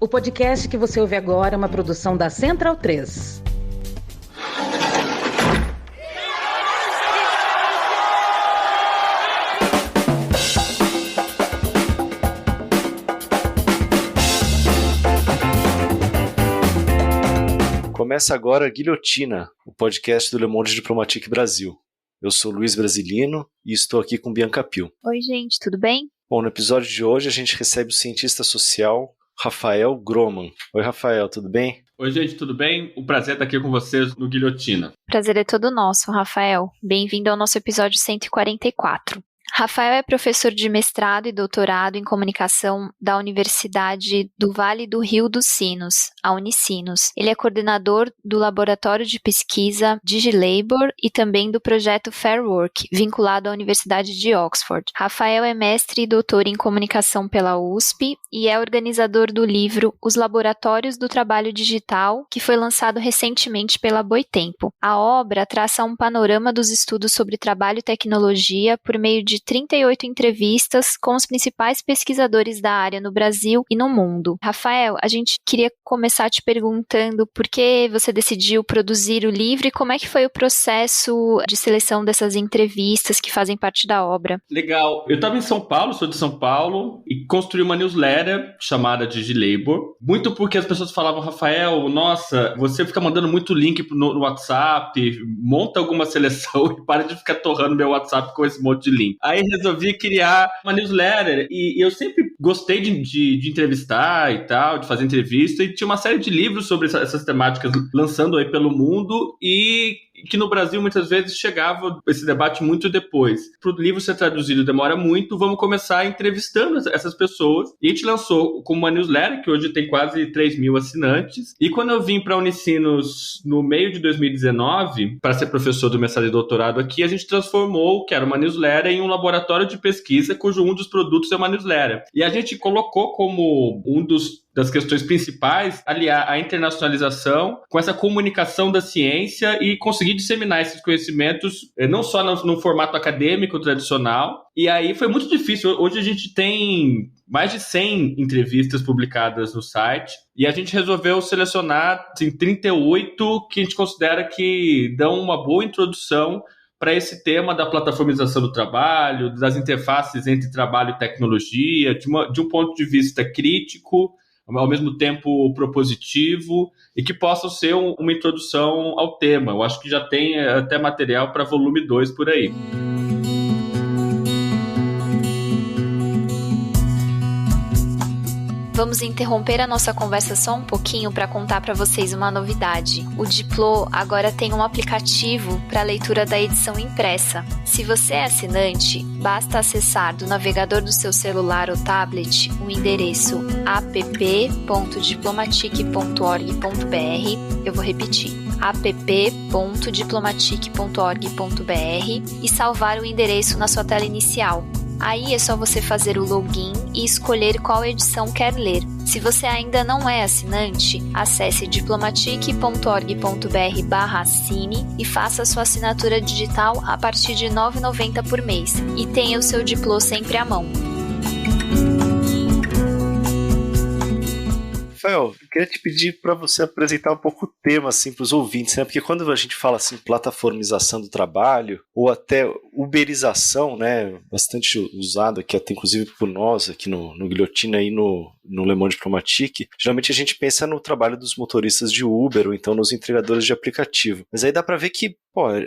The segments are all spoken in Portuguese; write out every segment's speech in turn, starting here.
O podcast que você ouve agora é uma produção da Central 3. Começa agora Guilhotina, o podcast do Le Monde Diplomatique Brasil. Eu sou Luiz Brasilino e estou aqui com Bianca Pio. Oi, gente, tudo bem? Bom, no episódio de hoje a gente recebe o cientista social Rafael Groman. Oi, Rafael, tudo bem? Oi, gente, tudo bem? Um prazer estar aqui com vocês no Guilhotina. Prazer é todo nosso, Rafael. Bem-vindo ao nosso episódio 144. Rafael é professor de mestrado e doutorado em comunicação da Universidade do Vale do Rio dos Sinos, a Unicinos. Ele é coordenador do Laboratório de Pesquisa DigiLabor e também do projeto Fair Work, vinculado à Universidade de Oxford. Rafael é mestre e doutor em comunicação pela USP e é organizador do livro Os Laboratórios do Trabalho Digital, que foi lançado recentemente pela Boitempo. A obra traça um panorama dos estudos sobre trabalho e tecnologia por meio de 38 entrevistas com os principais pesquisadores da área no Brasil e no mundo. Rafael, a gente queria começar te perguntando por que você decidiu produzir o livro e como é que foi o processo de seleção dessas entrevistas que fazem parte da obra. Legal. Eu estava em São Paulo, sou de São Paulo, e construí uma newsletter chamada DigiLabor, muito porque as pessoas falavam, Rafael, nossa, você fica mandando muito link no WhatsApp, monta alguma seleção e para de ficar torrando meu WhatsApp com esse monte de link. Aí resolvi criar uma newsletter e eu sempre gostei de entrevistar e tal, de fazer entrevista, e tinha uma série de livros sobre essas temáticas lançando aí pelo mundo e que no Brasil muitas vezes chegava esse debate muito depois. Para o livro ser traduzido demora muito, vamos começar entrevistando essas pessoas. E a gente lançou como uma newsletter, que hoje tem quase 3.000 assinantes. E quando eu vim para a Unicinos no meio de 2019, para ser professor do mestrado e doutorado aqui, a gente transformou, que era uma newsletter, em um laboratório de pesquisa, cujo um dos produtos é uma newsletter. E a gente colocou como das questões principais, aliar a internacionalização com essa comunicação da ciência e conseguir disseminar esses conhecimentos não só no formato acadêmico tradicional. E aí foi muito difícil. Hoje a gente tem mais de 100 entrevistas publicadas no site e a gente resolveu selecionar 38 que a gente considera que dão uma boa introdução para esse tema da plataformização do trabalho, das interfaces entre trabalho e tecnologia, de um ponto de vista crítico, ao mesmo tempo propositivo, e que possam ser uma introdução ao tema. Eu acho que já tem até material para volume 2 por aí. Vamos interromper a nossa conversa só um pouquinho para contar para vocês uma novidade. O Diplo agora tem um aplicativo para leitura da edição impressa. Se você é assinante, basta acessar do navegador do seu celular ou tablet o endereço app.diplomatique.org.br. Eu vou repetir. app.diplomatique.org.br e salvar o endereço na sua tela inicial. Aí é só você fazer o login e escolher qual edição quer ler. Se você ainda não é assinante, acesse diplomatique.org.br/assine e faça sua assinatura digital a partir de R$ 9,90 por mês. E tenha o seu Diplo sempre à mão. Rafael, eu queria te pedir para você apresentar um pouco o tema assim, para os ouvintes, né? Porque quando a gente fala assim, plataformização do trabalho, ou até uberização, né? Bastante usado aqui, até inclusive por nós, aqui no Guilhotina e no Le Monde Diplomatique, geralmente a gente pensa no trabalho dos motoristas de Uber, ou então nos entregadores de aplicativo. Mas aí dá para ver que,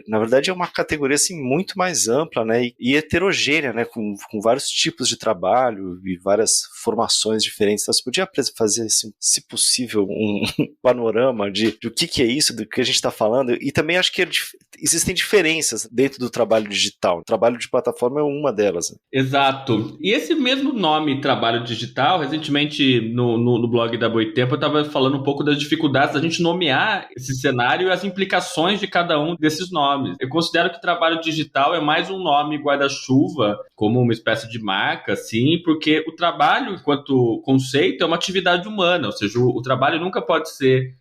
na verdade é uma categoria assim, muito mais ampla, né? E heterogênea, né? Com vários tipos de trabalho e várias formações diferentes. Então você podia fazer, assim, se possível, um panorama do que é isso, do que a gente está falando, e também acho que existem diferenças dentro do trabalho digital. O trabalho de plataforma é uma delas. Né? Exato. E esse mesmo nome, trabalho digital, recentemente no blog da Boitempo eu estava falando um pouco das dificuldades da gente nomear esse cenário e as implicações de cada um desses nomes. Eu considero que trabalho digital é mais um nome guarda-chuva, como uma espécie de marca, assim, porque o trabalho, enquanto conceito, é uma atividade humana, ou seja, o trabalho nunca pode ser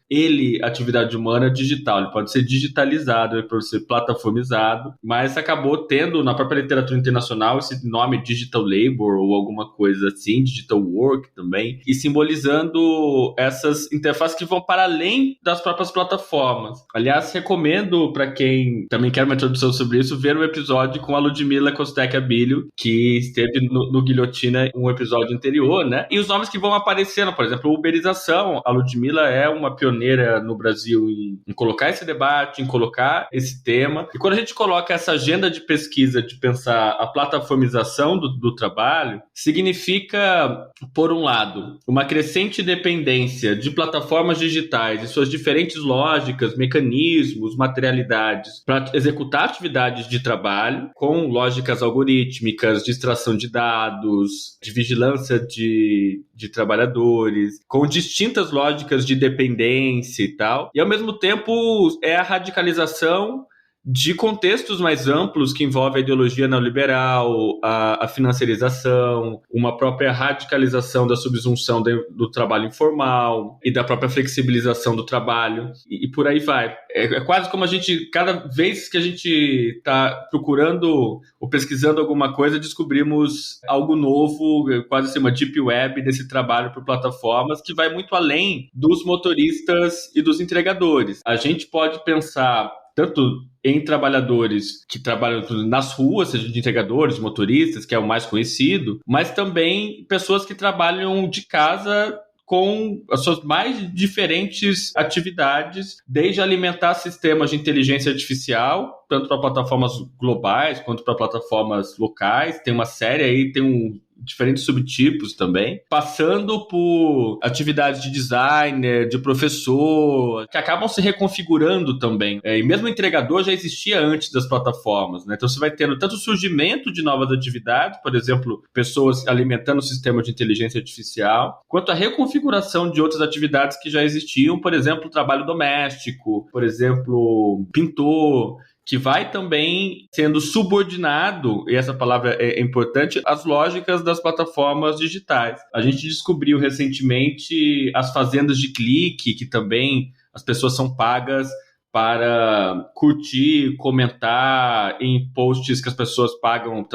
atividade humana digital, ele pode ser digitalizado, ele pode ser plataformizado, mas acabou tendo na própria literatura internacional esse nome digital labor ou alguma coisa assim, digital work também, e simbolizando essas interfaces que vão para além das próprias plataformas. Aliás, recomendo para quem também quer uma introdução sobre isso, ver um episódio com a Ludmila Costec-Abílio, que esteve no Guilhotina, um episódio anterior, né? E os nomes que vão aparecendo, por exemplo, uberização. A Ludmila é uma pioneira no Brasil em colocar esse debate, em colocar esse tema. E quando a gente coloca essa agenda de pesquisa de pensar a plataformização do trabalho, significa, por um lado, uma crescente dependência de plataformas digitais e suas diferentes lógicas, mecanismos, materialidades para executar atividades de trabalho com lógicas algorítmicas, de extração de dados, de vigilância de trabalhadores, com distintas lógicas de dependência e tal. E, ao mesmo tempo, é a radicalização de contextos mais amplos que envolvem a ideologia neoliberal, a financiarização, uma própria radicalização da subsunção do trabalho informal e da própria flexibilização do trabalho, e por aí vai. É quase como a gente, cada vez que a gente está procurando ou pesquisando alguma coisa, descobrimos algo novo, quase assim uma deep web desse trabalho por plataformas, que vai muito além dos motoristas e dos entregadores. A gente pode pensar tanto em trabalhadores que trabalham nas ruas, seja de entregadores, de motoristas, que é o mais conhecido, mas também pessoas que trabalham de casa com as suas mais diferentes atividades, desde alimentar sistemas de inteligência artificial, tanto para plataformas globais quanto para plataformas locais. Tem uma série aí, tem diferentes subtipos também, passando por atividades de designer, de professor, que acabam se reconfigurando também. E mesmo o entregador já existia antes das plataformas, né? Então você vai tendo tanto o surgimento de novas atividades, por exemplo, pessoas alimentando o sistema de inteligência artificial, quanto a reconfiguração de outras atividades que já existiam, por exemplo, trabalho doméstico, por exemplo, pintor, que vai também sendo subordinado, e essa palavra é importante, às lógicas das plataformas digitais. A gente descobriu recentemente as fazendas de clique, que também as pessoas são pagas para curtir, comentar em posts que as pessoas pagam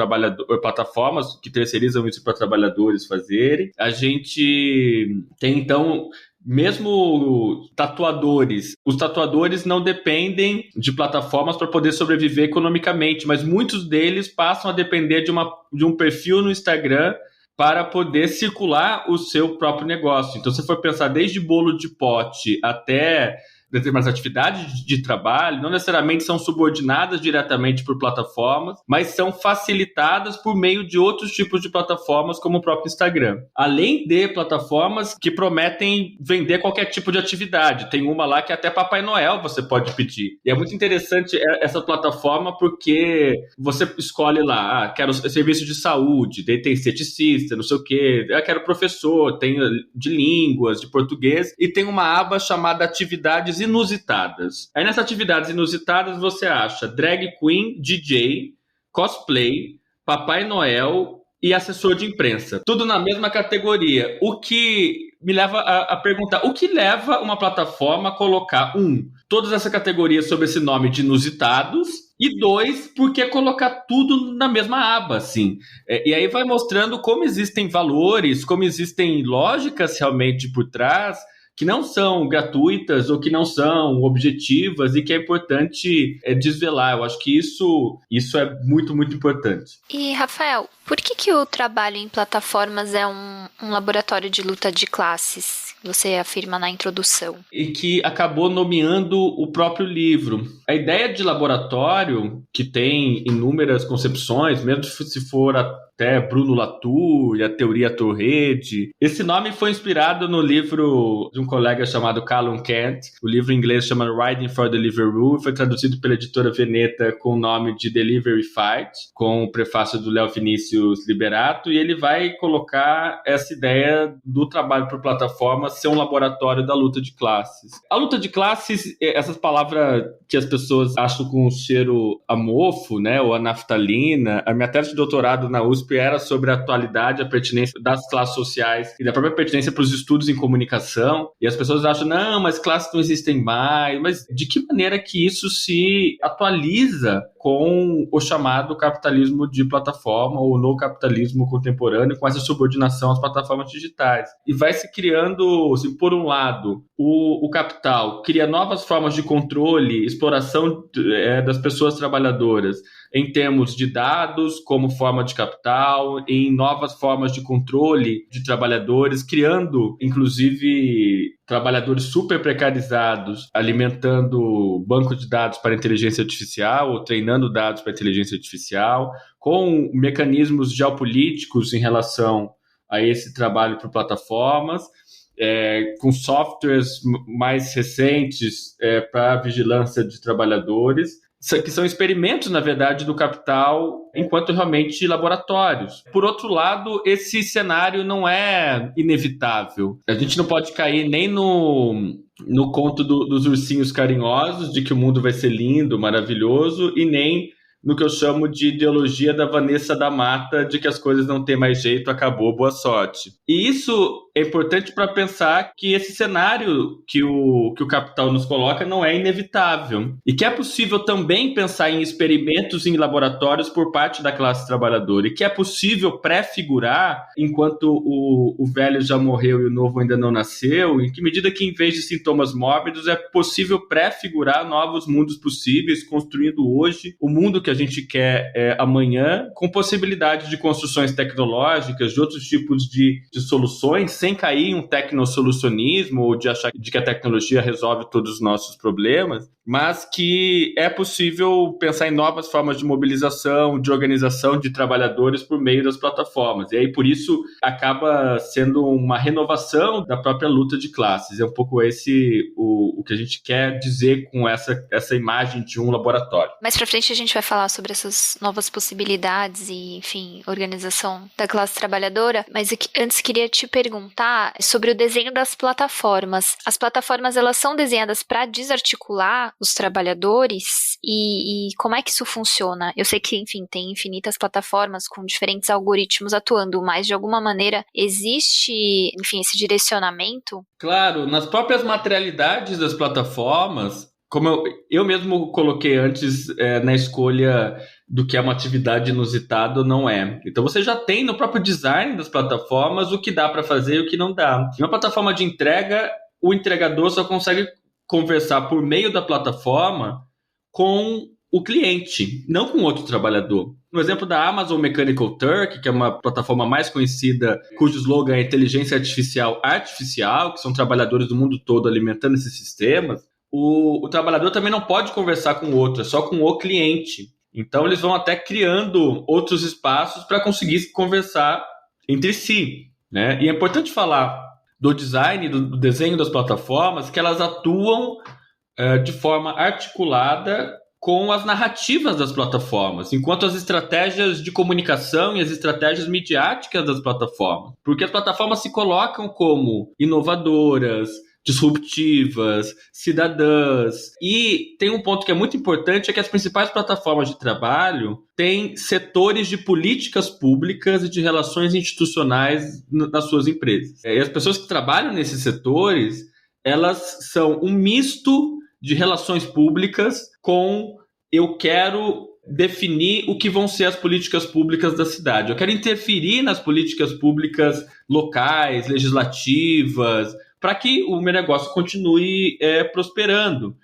plataformas que terceirizam isso para trabalhadores fazerem. A gente tem, então, mesmo tatuadores, os tatuadores não dependem de plataformas para poder sobreviver economicamente, mas muitos deles passam a depender de um perfil no Instagram para poder circular o seu próprio negócio. Então, se for pensar desde bolo de pote até determinadas atividades de trabalho, não necessariamente são subordinadas diretamente por plataformas, mas são facilitadas por meio de outros tipos de plataformas, como o próprio Instagram. Além de plataformas que prometem vender qualquer tipo de atividade. Tem uma lá que até Papai Noel você pode pedir. E é muito interessante essa plataforma porque você escolhe lá, quero serviço de saúde, daí tem esteticista, não sei o quê, quero professor, tem de línguas, de português, e tem uma aba chamada Atividades Inusitadas. Aí nessas atividades inusitadas você acha drag queen, DJ, cosplay, Papai Noel e assessor de imprensa. Tudo na mesma categoria. O que me leva a perguntar, o que leva uma plataforma a colocar, todas essas categorias sob esse nome de inusitados, e 2, por que colocar tudo na mesma aba, assim? E aí vai mostrando como existem valores, como existem lógicas realmente por trás, que não são gratuitas ou que não são objetivas e que é importante desvelar. Eu acho que isso é muito, muito importante. E, Rafael, por que o trabalho em plataformas é um laboratório de luta de classes? Você afirma na introdução. E que acabou nomeando o próprio livro. A ideia de laboratório, que tem inúmeras concepções, mesmo se for até Bruno Latour e a teoria Torrede. Esse nome foi inspirado no livro de um colega chamado Callum Kent. O livro em inglês chama Riding for Deliveroo, foi traduzido pela editora Veneta com o nome de Delivery Fight, com o prefácio do Léo Vinícius Vinícius Liberato, e ele vai colocar essa ideia do trabalho por plataforma ser um laboratório da luta de classes. A luta de classes, essas palavras que as pessoas acham com um cheiro a mofo, né, ou a naftalina, a minha tese de doutorado na USP era sobre a atualidade, a pertinência das classes sociais e da própria pertinência para os estudos em comunicação, e as pessoas acham, não, mas classes não existem mais, mas de que maneira que isso se atualiza com o chamado capitalismo de plataforma ou no capitalismo contemporâneo, com essa subordinação às plataformas digitais. E vai se criando, assim, por um lado, o capital cria novas formas de controle, exploração das pessoas trabalhadoras em termos de dados como forma de capital, em novas formas de controle de trabalhadores, criando, inclusive, trabalhadores super precarizados, alimentando bancos de dados para inteligência artificial ou treinando dados para inteligência artificial, com mecanismos geopolíticos em relação a esse trabalho por plataformas, com softwares mais recentes para vigilância de trabalhadores, que são experimentos, na verdade, do capital enquanto realmente laboratórios. Por outro lado, esse cenário não é inevitável. A gente não pode cair nem no conto dos ursinhos carinhosos, de que o mundo vai ser lindo, maravilhoso, e nem no que eu chamo de ideologia da Vanessa da Mata, de que as coisas não têm mais jeito, acabou, boa sorte. E isso é importante para pensar que esse cenário que o capital nos coloca não é inevitável. E que é possível também pensar em experimentos em laboratórios por parte da classe trabalhadora. E que é possível pré-figurar, enquanto o velho já morreu e o novo ainda não nasceu, em que medida que, em vez de sintomas mórbidos, é possível pré-figurar novos mundos possíveis, construindo hoje o mundo que a gente quer amanhã, com possibilidade de construções tecnológicas, de outros tipos de soluções, sem cair em um tecnosolucionismo ou de achar de que a tecnologia resolve todos os nossos problemas, mas que é possível pensar em novas formas de mobilização, de organização de trabalhadores por meio das plataformas. E aí, por isso, acaba sendo uma renovação da própria luta de classes. É um pouco esse o que a gente quer dizer com essa imagem de um laboratório. Mais pra frente a gente vai falar sobre essas novas possibilidades e, enfim, organização da classe trabalhadora, mas antes queria te perguntar sobre o desenho das plataformas. As plataformas, elas são desenhadas para desarticular os trabalhadores e como é que isso funciona? Eu sei que, enfim, tem infinitas plataformas com diferentes algoritmos atuando, mas de alguma maneira existe, enfim, esse direcionamento? Claro, nas próprias materialidades das plataformas, como eu mesmo coloquei antes na escolha do que é uma atividade inusitada ou não é. Então você já tem no próprio design das plataformas o que dá para fazer e o que não dá. Em uma plataforma de entrega, o entregador só consegue conversar por meio da plataforma com o cliente, não com outro trabalhador. No exemplo da Amazon Mechanical Turk, que é uma plataforma mais conhecida, cujo slogan é inteligência artificial, que são trabalhadores do mundo todo alimentando esses sistemas, o trabalhador também não pode conversar com o outro, é só com o cliente. Então eles vão até criando outros espaços para conseguir conversar entre si, né? E é importante falar do design, do desenho das plataformas, que elas atuam de forma articulada com as narrativas das plataformas, enquanto as estratégias de comunicação e as estratégias midiáticas das plataformas. Porque as plataformas se colocam como inovadoras, disruptivas, cidadãs. E tem um ponto que é muito importante, é que as principais plataformas de trabalho têm setores de políticas públicas e de relações institucionais nas suas empresas. E as pessoas que trabalham nesses setores, elas são um misto de relações públicas com eu quero definir o que vão ser as políticas públicas da cidade. Eu quero interferir nas políticas públicas locais, legislativas, para que o meu negócio continue prosperando.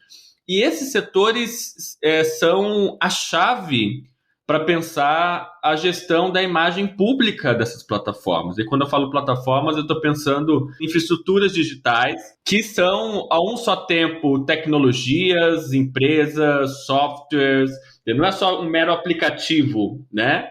E esses setores são a chave para pensar a gestão da imagem pública dessas plataformas. E quando eu falo plataformas, eu estou pensando em infraestruturas digitais, que são, a um só tempo, tecnologias, empresas, softwares. Não é só um mero aplicativo, né?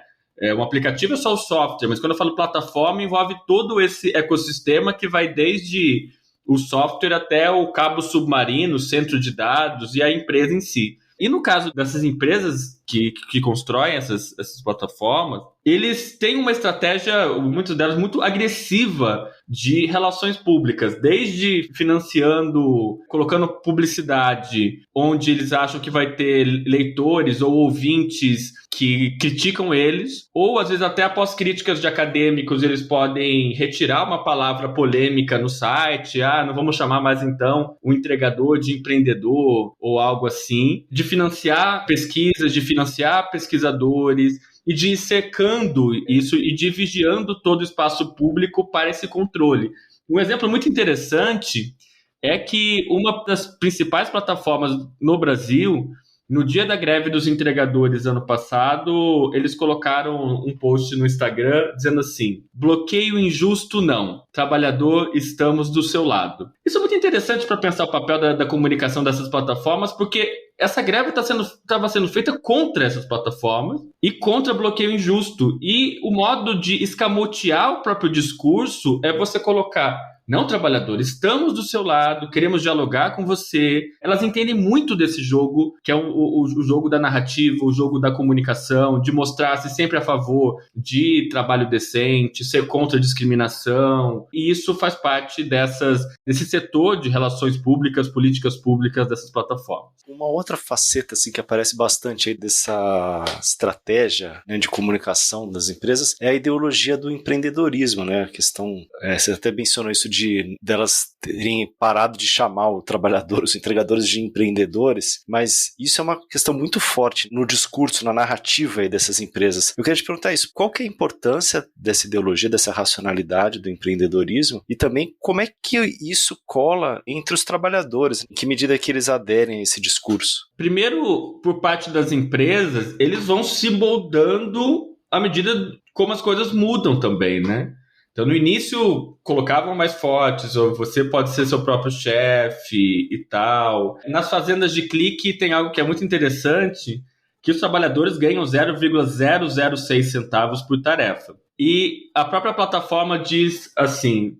Um aplicativo é só o software, mas quando eu falo plataforma, envolve todo esse ecossistema que vai desde o software até o cabo submarino, o centro de dados e a empresa em si. E no caso dessas empresas, que constroem essas plataformas, eles têm uma estratégia, muitas delas, muito agressiva de relações públicas, desde financiando, colocando publicidade, onde eles acham que vai ter leitores ou ouvintes que criticam eles, ou às vezes até após críticas de acadêmicos, eles podem retirar uma palavra polêmica no site, não vamos chamar mais então o entregador de empreendedor ou algo assim, de financiar pesquisas, de financiar pesquisadores, e de ir cercando isso e de vigiando todo o espaço público para esse controle. Um exemplo muito interessante é que uma das principais plataformas no Brasil, no dia da greve dos entregadores ano passado, eles colocaram um post no Instagram dizendo assim: bloqueio injusto não, trabalhador, estamos do seu lado. Isso é muito interessante para pensar o papel da comunicação dessas plataformas, porque essa greve estava sendo feita contra essas plataformas e contra bloqueio injusto. E o modo de escamotear o próprio discurso é você colocar: não, trabalhador, estamos do seu lado, queremos dialogar com você. Elas entendem muito desse jogo, que é o jogo da narrativa, o jogo da comunicação, de mostrar-se sempre a favor de trabalho decente, ser contra a discriminação. E isso faz parte desse setor de relações públicas, políticas públicas dessas plataformas. Uma outra faceta assim, que aparece bastante aí dessa estratégia, né, de comunicação das empresas é a ideologia do empreendedorismo, né? A questão, você até mencionou isso delas terem parado de chamar o trabalhador, os entregadores de empreendedores, mas isso é uma questão muito forte no discurso, na narrativa aí dessas empresas. Eu queria te perguntar isso: qual que é a importância dessa ideologia, dessa racionalidade do empreendedorismo e também como é que isso cola entre os trabalhadores, em que medida que eles aderem a esse discurso? Primeiro, por parte das empresas, eles vão se moldando à medida como as coisas mudam também, né? Então, no início, colocavam mais fortes, ou você pode ser seu próprio chefe e tal. Nas fazendas de clique tem algo que é muito interessante, que os trabalhadores ganham 0,006 centavos por tarefa. E a própria plataforma diz assim: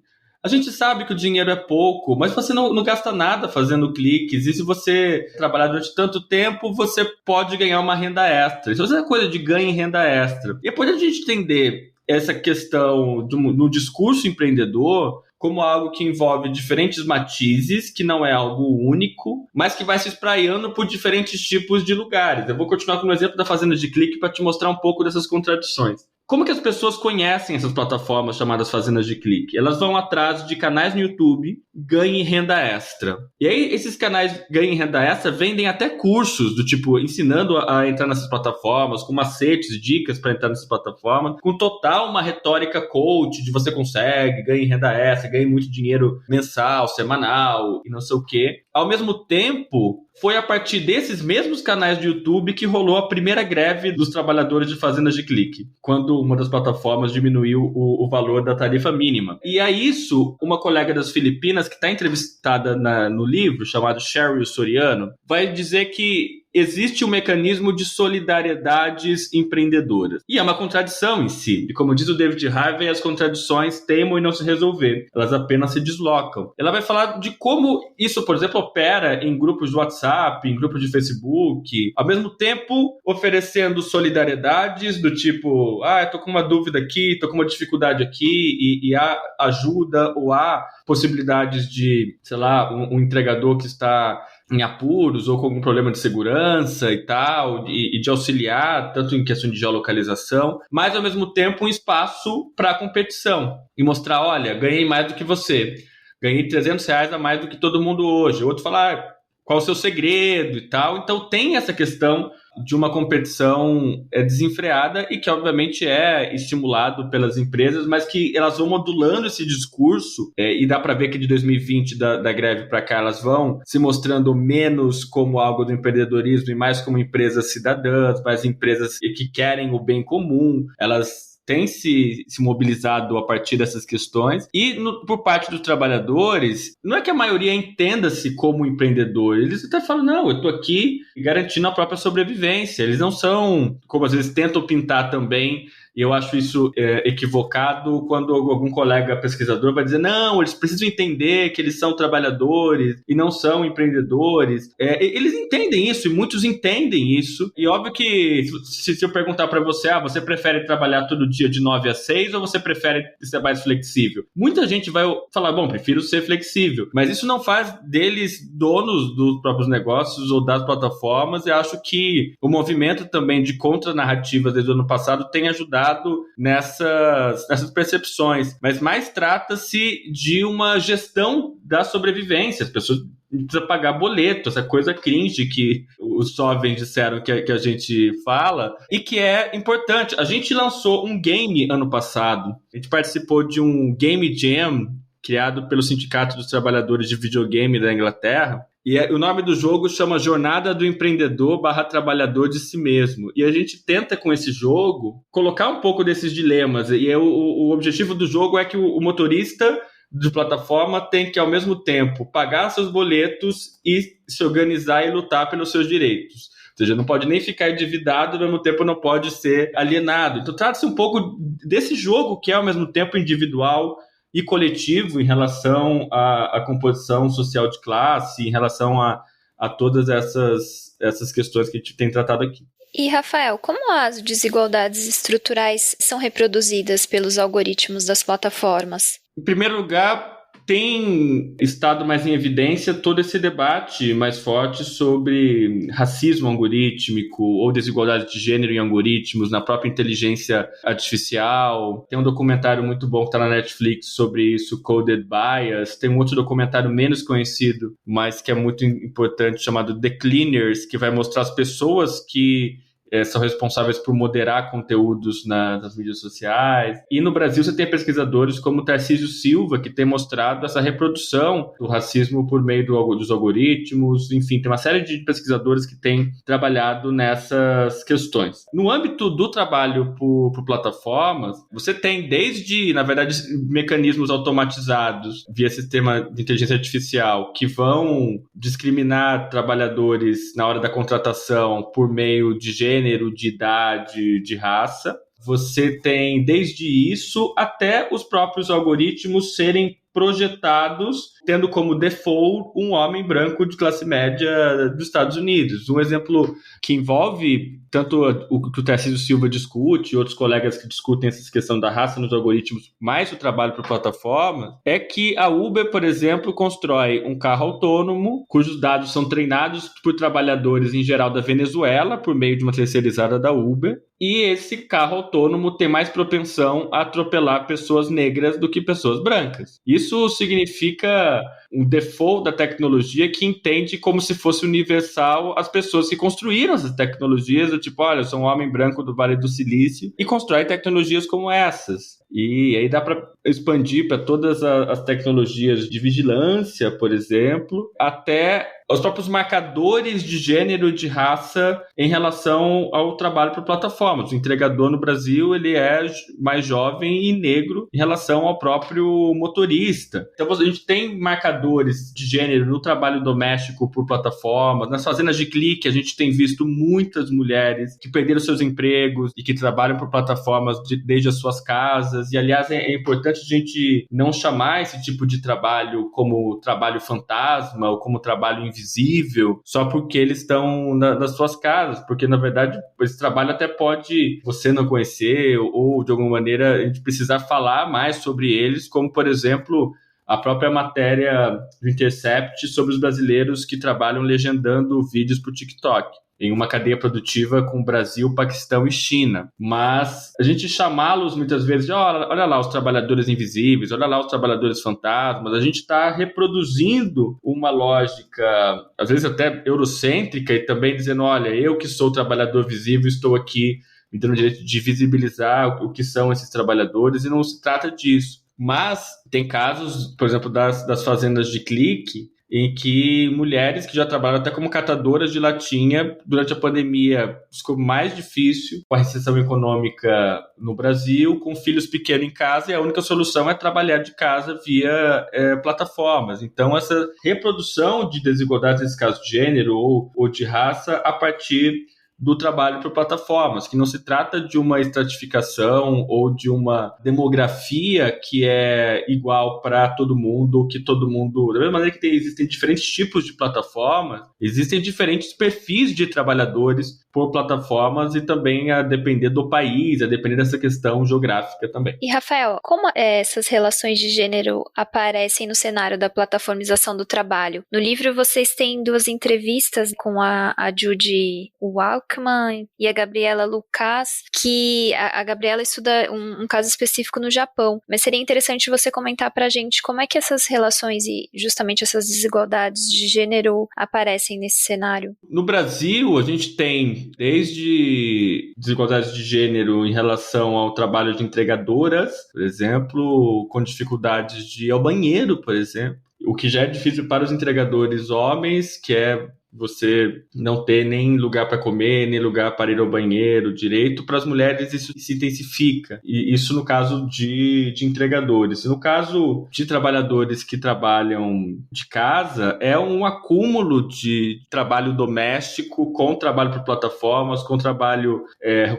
a gente sabe que o dinheiro é pouco, mas você não gasta nada fazendo cliques, e se você trabalhar durante tanto tempo, você pode ganhar uma renda extra. Isso é coisa de ganho em renda extra. E depois a gente entender essa questão no discurso empreendedor como algo que envolve diferentes matizes, que não é algo único, mas que vai se espraiando por diferentes tipos de lugares. Eu vou continuar com o exemplo da fazenda de clique para te mostrar um pouco dessas contradições. Como que as pessoas conhecem essas plataformas chamadas fazendas de clique? Elas vão atrás de canais no YouTube, ganhem renda extra. E aí esses canais ganhem renda extra vendem até cursos do tipo ensinando a entrar nessas plataformas, com macetes, dicas para entrar nessas plataformas, com total uma retórica coach de você consegue, ganhe renda extra, ganhe muito dinheiro mensal, semanal e não sei o quê. Ao mesmo tempo, foi a partir desses mesmos canais de YouTube que rolou a primeira greve dos trabalhadores de fazendas de clique, quando uma das plataformas diminuiu o valor da tarifa mínima. E a isso, uma colega das Filipinas, que está entrevistada no livro, chamado Sheryl Soriano, vai dizer que existe um mecanismo de solidariedades empreendedoras. E é uma contradição em si. E como diz o David Harvey, as contradições teimam em não se resolver. Elas apenas se deslocam. Ela vai falar de como isso, por exemplo, opera em grupos de WhatsApp, em grupos de Facebook, ao mesmo tempo oferecendo solidariedades do tipo, eu tô com uma dúvida aqui, tô com uma dificuldade aqui, e há ajuda ou há possibilidades de, sei lá, um entregador que está em apuros ou com algum problema de segurança e tal, e de auxiliar, tanto em questão de geolocalização, mas ao mesmo tempo um espaço para competição e mostrar, olha, ganhei mais do que você, ganhei R$300 a mais do que todo mundo hoje. O outro fala, qual o seu segredo e tal. Então tem essa questão de uma competição desenfreada e que obviamente é estimulado pelas empresas, mas que elas vão modulando esse discurso e dá para ver que de 2020 da greve para cá elas vão se mostrando menos como algo do empreendedorismo e mais como empresas cidadãs, mais empresas que querem o bem comum. Elas tem se mobilizado a partir dessas questões. E por parte dos trabalhadores, não é que a maioria entenda-se como empreendedor. Eles até falam, não, eu estou aqui garantindo a própria sobrevivência. Eles não são, como às vezes tentam pintar também, E eu acho isso equivocado quando algum colega pesquisador vai dizer, não, eles precisam entender que eles são trabalhadores e não são empreendedores. Eles entendem isso, e muitos entendem isso. E óbvio que se eu perguntar para você, você prefere trabalhar todo dia de 9 às 6 ou você prefere ser mais flexível? Muita gente vai falar, bom, prefiro ser flexível. Mas isso não faz deles donos dos próprios negócios ou das plataformas. E acho que o movimento também de contranarrativas desde o ano passado tem ajudado nessas percepções. Mas mais trata-se de uma gestão da sobrevivência. As pessoas precisam pagar boleto, essa coisa cringe que os jovens disseram que a gente fala, e que é importante. A gente lançou um game ano passado. A gente participou de um Game Jam criado pelo Sindicato dos Trabalhadores de Videogame da Inglaterra. E o nome do jogo chama Jornada do Empreendedor / Trabalhador de Si Mesmo. E a gente tenta, com esse jogo, colocar um pouco desses dilemas. E o objetivo do jogo é que o motorista de plataforma tem que, ao mesmo tempo, pagar seus boletos e se organizar e lutar pelos seus direitos. Ou seja, não pode nem ficar endividado, ao mesmo tempo não pode ser alienado. Então, trata-se um pouco desse jogo que é, ao mesmo tempo, individual e coletivo em relação à composição social de classe, em relação a todas essas questões que a gente tem tratado aqui. E, Rafael, como as desigualdades estruturais são reproduzidas pelos algoritmos das plataformas? Em primeiro lugar, tem estado mais em evidência todo esse debate mais forte sobre racismo algorítmico ou desigualdade de gênero em algoritmos, na própria inteligência artificial. Tem um documentário muito bom que está na Netflix sobre isso, Coded Bias. Tem um outro documentário menos conhecido, mas que é muito importante, chamado The Cleaners, que vai mostrar as pessoas que são responsáveis por moderar conteúdos nas mídias sociais. E no Brasil você tem pesquisadores como Tarcísio Silva, que tem mostrado essa reprodução do racismo por meio dos algoritmos. Enfim, tem uma série de pesquisadores que têm trabalhado nessas questões. No âmbito do trabalho por plataformas, você tem desde, na verdade, mecanismos automatizados via sistema de inteligência artificial que vão discriminar trabalhadores na hora da contratação por meio de gênero, de idade, de raça. Você tem desde isso até os próprios algoritmos serem projetados tendo como default um homem branco de classe média dos Estados Unidos. Um exemplo que envolve tanto o que o Tarcísio Silva discute e outros colegas que discutem essa questão da raça nos algoritmos, mais o trabalho para plataformas, é que a Uber, por exemplo, constrói um carro autônomo cujos dados são treinados por trabalhadores, em geral, da Venezuela, por meio de uma terceirizada da Uber, e esse carro autônomo tem mais propensão a atropelar pessoas negras do que pessoas brancas. Isso significa um default da tecnologia que entende como se fosse universal as pessoas que construíram essas tecnologias, do tipo, olha, eu sou um homem branco do Vale do Silício, e constrói tecnologias como essas. E aí dá para expandir para todas as tecnologias de vigilância, por exemplo, até os próprios marcadores de gênero e de raça em relação ao trabalho por plataformas. O entregador no Brasil, ele é mais jovem e negro em relação ao próprio motorista. Então a gente tem marcadores de gênero no trabalho doméstico por plataformas. Nas fazendas de clique, a gente tem visto muitas mulheres que perderam seus empregos e que trabalham por plataformas desde as suas casas. E, aliás, é importante a gente não chamar esse tipo de trabalho como trabalho fantasma ou como trabalho invisível só porque eles estão nas suas casas, porque, na verdade, esse trabalho até pode você não conhecer ou, de alguma maneira, a gente precisar falar mais sobre eles, como, por exemplo, a própria matéria do Intercept sobre os brasileiros que trabalham legendando vídeos para o TikTok, em uma cadeia produtiva com Brasil, Paquistão e China. Mas a gente chamá-los muitas vezes de olha lá os trabalhadores invisíveis, olha lá os trabalhadores fantasmas, a gente está reproduzindo uma lógica, às vezes até eurocêntrica, e também dizendo, olha, eu que sou trabalhador visível estou aqui me dando o direito de visibilizar o que são esses trabalhadores, e não se trata disso. Mas tem casos, por exemplo, das fazendas de clique, em que mulheres que já trabalham até como catadoras de latinha, durante a pandemia ficou mais difícil com a recessão econômica no Brasil, com filhos pequenos em casa, e a única solução é trabalhar de casa via plataformas. Então, essa reprodução de desigualdades, nesse caso de gênero ou de raça, a partir do trabalho por plataformas, que não se trata de uma estratificação ou de uma demografia que é igual para todo mundo, ou que todo mundo... Da mesma maneira que existem diferentes tipos de plataformas, existem diferentes perfis de trabalhadores por plataformas e também a depender do país, a depender dessa questão geográfica também. E, Rafael, como essas relações de gênero aparecem no cenário da plataformização do trabalho? No livro vocês têm 2 entrevistas com a Judy Walkman e a Gabriela Lucas, que a Gabriela estuda um caso específico no Japão, mas seria interessante você comentar pra gente como é que essas relações e justamente essas desigualdades de gênero aparecem nesse cenário. No Brasil, a gente tem desde desigualdades de gênero em relação ao trabalho de entregadoras, por exemplo, com dificuldades de ir ao banheiro, por exemplo, o que já é difícil para os entregadores homens, que é você não ter nem lugar para comer, nem lugar para ir ao banheiro direito. Para as mulheres isso se intensifica, e isso no caso de entregadores. No caso de trabalhadores que trabalham de casa, é um acúmulo de trabalho doméstico com trabalho por plataformas, com trabalho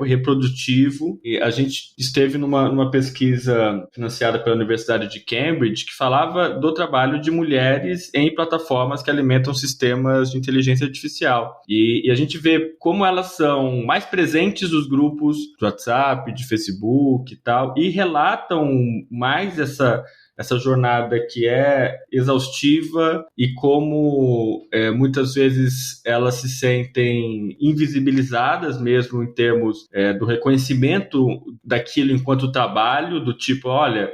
reprodutivo. E a gente esteve numa pesquisa financiada pela Universidade de Cambridge que falava do trabalho de mulheres em plataformas que alimentam sistemas de inteligência artificial. E a gente vê como elas são mais presentes nos grupos de WhatsApp, de Facebook e tal, e relatam mais essa jornada que é exaustiva e como muitas vezes elas se sentem invisibilizadas mesmo em termos do reconhecimento daquilo enquanto trabalho, do tipo, olha,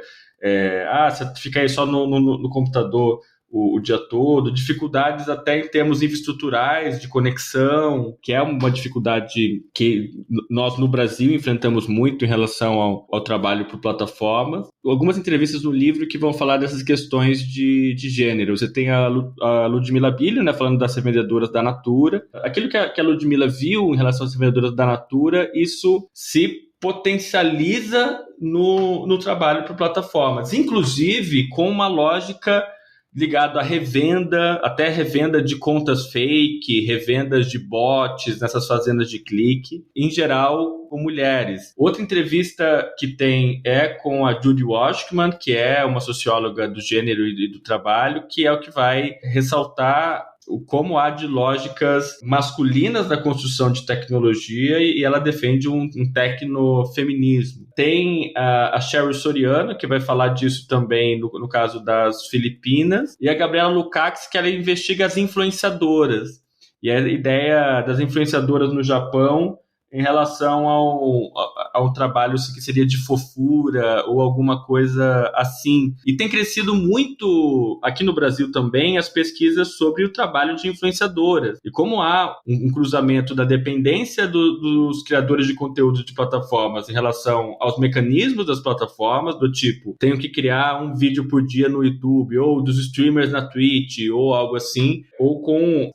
você fica aí só no computador o dia todo, dificuldades até em termos infraestruturais, de conexão, que é uma dificuldade que nós no Brasil enfrentamos muito em relação ao trabalho por plataformas. Algumas entrevistas no livro que vão falar dessas questões de gênero. Você tem a Ludmila Bilho, né, falando das revendedoras da Natura. Aquilo que a Ludmila viu em relação às revendedoras da Natura, isso se potencializa no trabalho por plataformas, inclusive com uma lógica ligado à revenda, até revenda de contas fake, revendas de bots nessas fazendas de clique, em geral com mulheres. Outra entrevista que tem é com a Judy Washman, que é uma socióloga do gênero e do trabalho, que é o que vai ressaltar como há de lógicas masculinas na construção de tecnologia, e ela defende um tecnofeminismo. Tem a Sheryl Soriano, que vai falar disso também no caso das Filipinas, e a Gabriela Lukács, que ela investiga as influenciadoras, e a ideia das influenciadoras no Japão em relação ao trabalho que seria de fofura ou alguma coisa assim. E tem crescido muito aqui no Brasil também as pesquisas sobre o trabalho de influenciadoras. E como há um cruzamento da dependência dos criadores de conteúdo de plataformas em relação aos mecanismos das plataformas, do tipo, tenho que criar um vídeo por dia no YouTube, ou dos streamers na Twitch, ou algo assim, ou com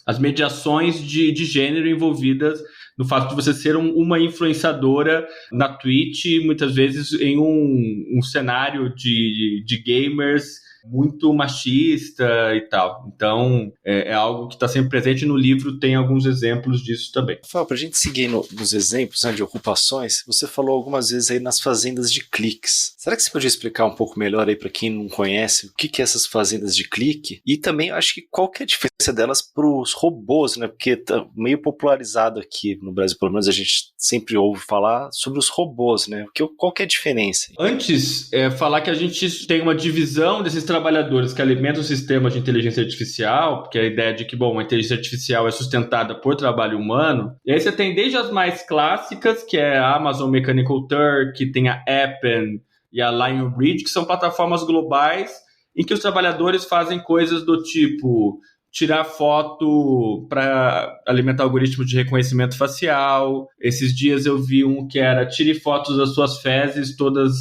as mediações de gênero envolvidas no fato de você ser uma influenciadora na Twitch, muitas vezes em um cenário de gamers muito machista e tal. Então, é algo que está sempre presente. No livro tem alguns exemplos disso também. Rafael, para a gente seguir nos exemplos, né, de ocupações, você falou algumas vezes aí nas fazendas de cliques. Será que você podia explicar um pouco melhor aí para quem não conhece o que é essas fazendas de clique? E também eu acho que qual que é a diferença delas para os robôs, né? Porque tá meio popularizado aqui no Brasil, pelo menos a gente sempre ouve falar sobre os robôs, né? Qual que é a diferença? Antes, falar que a gente tem uma divisão desses trabalhadores que alimentam sistemas de inteligência artificial, porque a ideia de que, a inteligência artificial é sustentada por trabalho humano, e aí você tem desde as mais clássicas, que é a Amazon Mechanical Turk, tem a Appen e a Lionbridge, que são plataformas globais em que os trabalhadores fazem coisas do tipo tirar foto para alimentar algoritmos de reconhecimento facial. Esses dias eu vi um que era tire fotos das suas fezes todas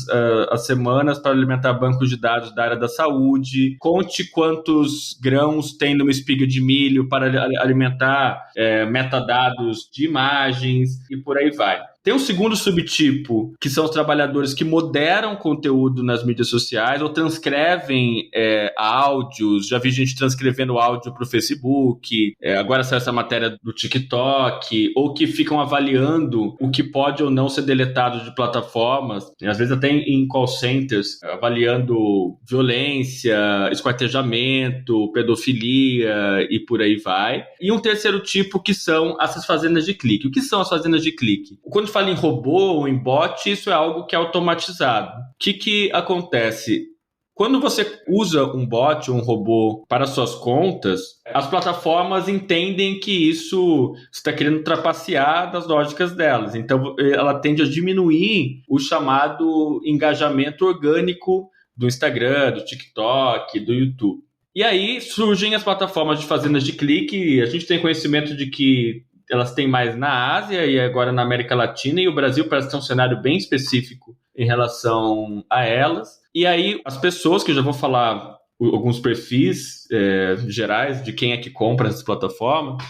as semanas para alimentar bancos de dados da área da saúde. Conte quantos grãos tem numa espiga de milho para alimentar metadados de imagens e por aí vai. Tem um segundo subtipo, que são os trabalhadores que moderam conteúdo nas mídias sociais ou transcrevem áudios. Já vi gente transcrevendo áudio para o Facebook, agora saiu essa matéria do TikTok, ou que ficam avaliando o que pode ou não ser deletado de plataformas, às vezes até em call centers, avaliando violência, esquartejamento, pedofilia e por aí vai. E um terceiro tipo que são essas fazendas de clique. O que são as fazendas de clique? Quando fala em robô ou em bot, isso é algo que é automatizado. O que acontece? Quando você usa um bot ou um robô para suas contas, as plataformas entendem que isso está querendo trapacear das lógicas delas. Então, ela tende a diminuir o chamado engajamento orgânico do Instagram, do TikTok, do YouTube. E aí surgem as plataformas de fazendas de clique. A gente tem conhecimento de que elas têm mais na Ásia e agora na América Latina, e o Brasil parece ter um cenário bem específico em relação a elas. E aí as pessoas, que eu já vou falar alguns perfis gerais de quem é que compra essas plataformas,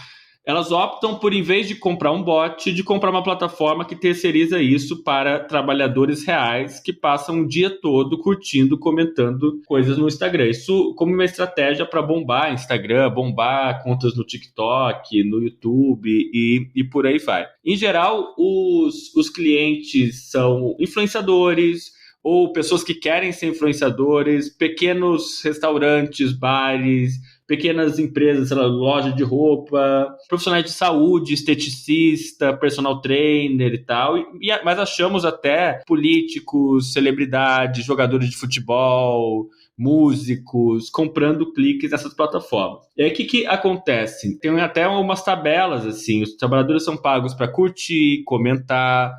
elas optam por, em vez de comprar um bot, de comprar uma plataforma que terceiriza isso para trabalhadores reais que passam o dia todo curtindo, comentando coisas no Instagram. Isso como uma estratégia para bombar Instagram, bombar contas no TikTok, no YouTube e por aí vai. Em geral, os clientes são influenciadores, ou pessoas que querem ser influenciadores, pequenos restaurantes, bares, pequenas empresas, sei lá, loja de roupa, profissionais de saúde, esteticista, personal trainer e tal. Mas achamos até políticos, celebridades, jogadores de futebol, músicos, comprando cliques nessas plataformas. E aí o que acontece? Tem até umas tabelas, assim, os trabalhadores são pagos para curtir, comentar,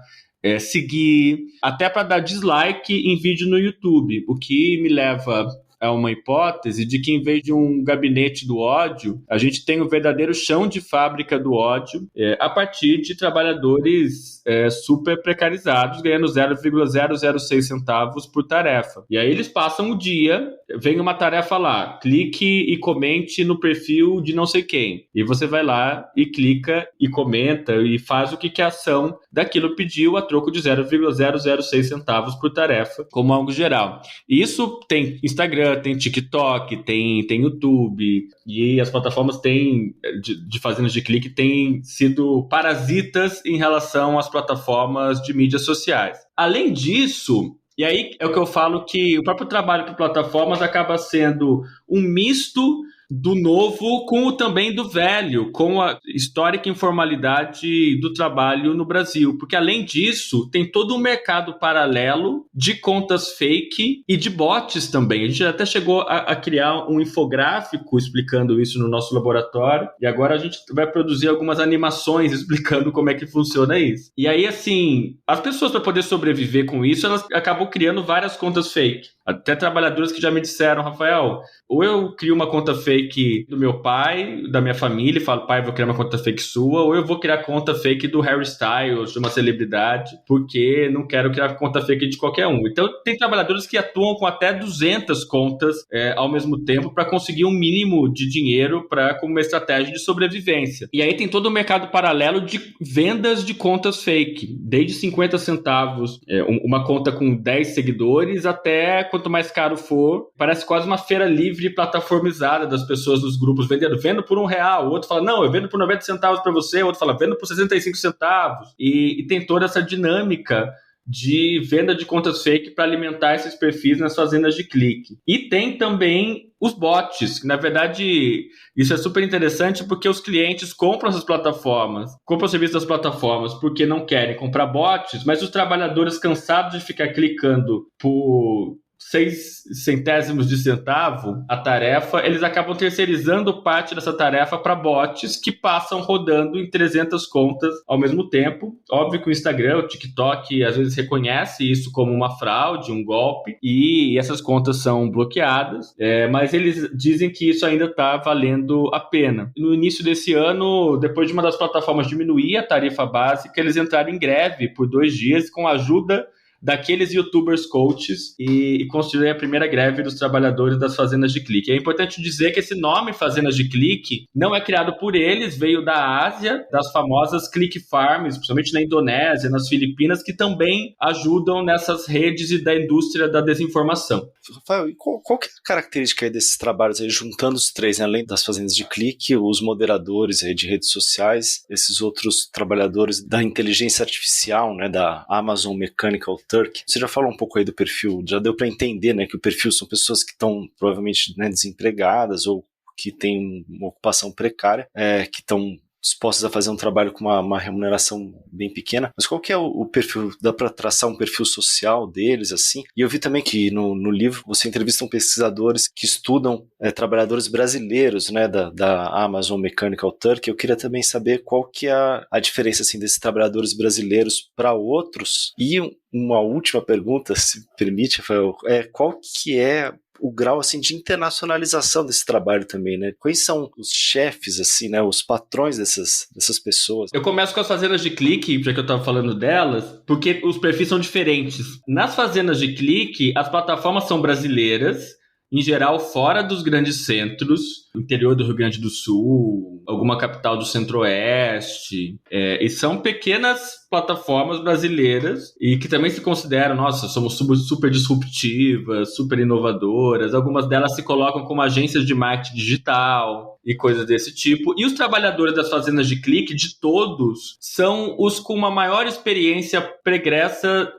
seguir, até para dar dislike em vídeo no YouTube, o que me leva a uma hipótese de que, em vez de um gabinete do ódio, a gente tem um verdadeiro chão de fábrica do ódio a partir de trabalhadores super precarizados, ganhando 0,006 centavos por tarefa. E aí eles passam o dia, vem uma tarefa lá, clique e comente no perfil de não sei quem. E você vai lá e clica e comenta e faz o que a ação daquilo pediu a troco de 0,006 centavos por tarefa, como algo geral. E isso tem Instagram, tem TikTok, tem YouTube, e as plataformas de fazendas de clique têm sido parasitas em relação às plataformas de mídias sociais. Além disso, e aí é o que eu falo, que o próprio trabalho para plataformas acaba sendo um misto do novo com também do velho, com a histórica informalidade do trabalho no Brasil. Porque, além disso, tem todo um mercado paralelo de contas fake e de bots também. A gente até chegou a criar um infográfico explicando isso no nosso laboratório, e agora a gente vai produzir algumas animações explicando como é que funciona isso. E aí, assim, as pessoas, para poder sobreviver com isso, elas acabam criando várias contas fake. Até trabalhadores que já me disseram, Rafael, ou eu crio uma conta fake do meu pai, da minha família, e falo, pai, vou criar uma conta fake sua, ou eu vou criar conta fake do Harry Styles, de uma celebridade, porque não quero criar conta fake de qualquer um. Então, tem trabalhadores que atuam com até 200 contas ao mesmo tempo para conseguir um mínimo de dinheiro como uma estratégia de sobrevivência. E aí tem todo o mercado paralelo de vendas de contas fake, desde 50 centavos, uma conta com 10 seguidores, até quanto mais caro for, parece quase uma feira livre plataformizada das pessoas nos grupos vendendo. Vendo por R$1, o outro fala, não, eu vendo por 90 centavos para você, o outro fala, vendo por 65 centavos. E tem toda essa dinâmica de venda de contas fake para alimentar esses perfis nas fazendas de clique. E tem também os bots, que na verdade isso é super interessante porque os clientes compram essas plataformas, compram o serviço das plataformas porque não querem comprar bots, mas os trabalhadores cansados de ficar clicando por 6 centésimos de centavo a tarefa, eles acabam terceirizando parte dessa tarefa para bots que passam rodando em 300 contas ao mesmo tempo. Óbvio que o Instagram, o TikTok, às vezes reconhece isso como uma fraude, um golpe, e essas contas são bloqueadas, mas eles dizem que isso ainda está valendo a pena. No início desse ano, depois de uma das plataformas diminuir a tarifa básica, eles entraram em greve por 2 dias com a ajuda daqueles youtubers coaches e construir a primeira greve dos trabalhadores das fazendas de clique. É importante dizer que esse nome fazendas de clique não é criado por eles, veio da Ásia, das famosas click farms, principalmente na Indonésia, nas Filipinas, que também ajudam nessas redes e da indústria da desinformação. Rafael, e qual que é a característica aí desses trabalhos, aí, juntando os três, né? Além das fazendas de clique, os moderadores aí de redes sociais, esses outros trabalhadores da inteligência artificial, né, da Amazon Mechanical Turk. Você já falou um pouco aí do perfil, já deu para entender, né, que o perfil são pessoas que estão provavelmente, né, desempregadas ou que têm uma ocupação precária, que estão dispostos a fazer um trabalho com uma remuneração bem pequena, mas qual que é o perfil? Dá para traçar um perfil social deles, assim? E eu vi também que no livro você entrevista pesquisadores que estudam trabalhadores brasileiros, né, da Amazon Mechanical Turk. Eu queria também saber qual que é a diferença, assim, desses trabalhadores brasileiros para outros. E uma última pergunta, se permite, Rafael, qual que é o grau, assim, de internacionalização desse trabalho também, né? Quais são os chefes, assim, né, os patrões dessas pessoas? Eu começo com as fazendas de clique, já que eu estava falando delas, porque os perfis são diferentes. Nas fazendas de clique, as plataformas são brasileiras, em geral fora dos grandes centros, interior do Rio Grande do Sul, alguma capital do Centro-Oeste, e são pequenas plataformas brasileiras e que também se consideram, nossa, somos super disruptivas, super inovadoras. Algumas delas se colocam como agências de marketing digital e coisas desse tipo. E os trabalhadores das fazendas de clique, de todos, são os com uma maior experiência pregressa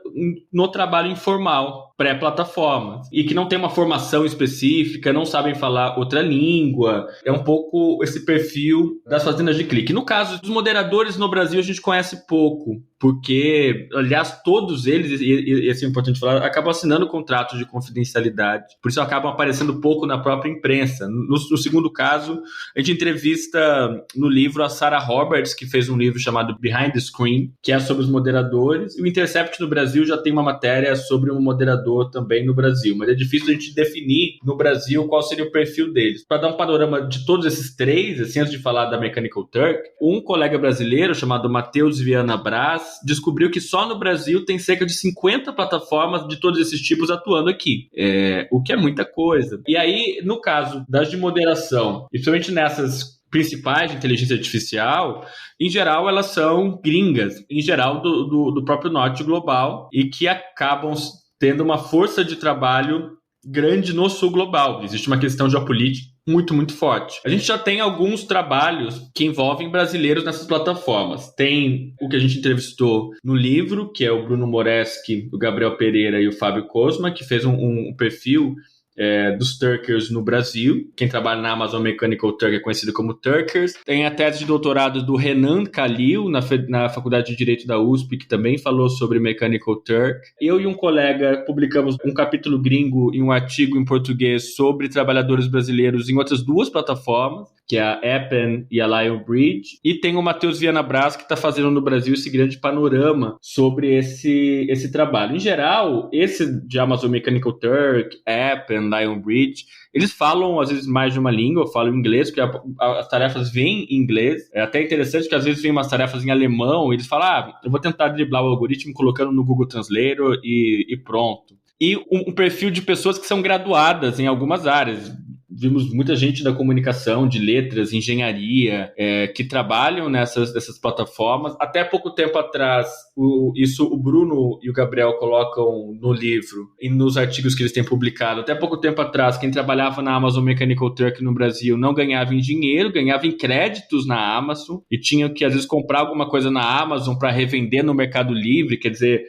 no trabalho informal, pré-plataforma, e que não tem uma formação específica, não sabem falar outra língua. É um pouco esse perfil das fazendas de clique. No caso dos moderadores no Brasil, a gente conhece pouco, porque, aliás, todos eles, e isso é importante falar, acabam assinando contratos de confidencialidade. Por isso acabam aparecendo pouco na própria imprensa. No segundo caso, a gente entrevista no livro a Sarah Roberts, que fez um livro chamado Behind the Screen, que é sobre os moderadores. E o Intercept no Brasil já tem uma matéria sobre um moderador também no Brasil. Mas é difícil a gente definir no Brasil qual seria o perfil deles. Para dar um panorama de todos esses três, assim, antes de falar da Mechanical Turk, um colega brasileiro chamado Matheus Viana Braz descobriu que só no Brasil tem cerca de 50 plataformas de todos esses tipos atuando aqui, o que é muita coisa. E aí, no caso das de moderação, principalmente nessas principais de inteligência artificial, em geral elas são gringas, em geral do próprio norte global, e que acabam tendo uma força de trabalho grande no sul global. Existe uma questão geopolítica muito, muito forte. A gente já tem alguns trabalhos que envolvem brasileiros nessas plataformas. Tem o que a gente entrevistou no livro, que é o Bruno Moreschi, o Gabriel Pereira e o Fábio Cosma, que fez um perfil dos Turkers no Brasil. Quem trabalha na Amazon Mechanical Turk é conhecido como Turkers. Tem a tese de doutorado do Renan Khalil, na Faculdade de Direito da USP, que também falou sobre Mechanical Turk. Eu e um colega publicamos um capítulo gringo e um artigo em português sobre trabalhadores brasileiros em outras duas plataformas, que é a Appen e a Lionbridge. E tem o Matheus Viana Braz, que está fazendo no Brasil esse grande panorama sobre esse trabalho. Em geral, esse de Amazon Mechanical Turk, Appen, Lionbridge, eles falam às vezes mais de uma língua, falam inglês, porque as tarefas vêm em inglês. É até interessante que às vezes vêm umas tarefas em alemão e eles falam, eu vou tentar driblar o algoritmo colocando no Google Translator e pronto. E um perfil de pessoas que são graduadas em algumas áreas. Vimos muita gente da comunicação, de letras, engenharia, que trabalham nessas plataformas. Até pouco tempo atrás, o Bruno e o Gabriel colocam no livro e nos artigos que eles têm publicado. Até pouco tempo atrás, quem trabalhava na Amazon Mechanical Turk no Brasil não ganhava em dinheiro, ganhava em créditos na Amazon e tinha que, às vezes, comprar alguma coisa na Amazon para revender no Mercado Livre. Quer dizer,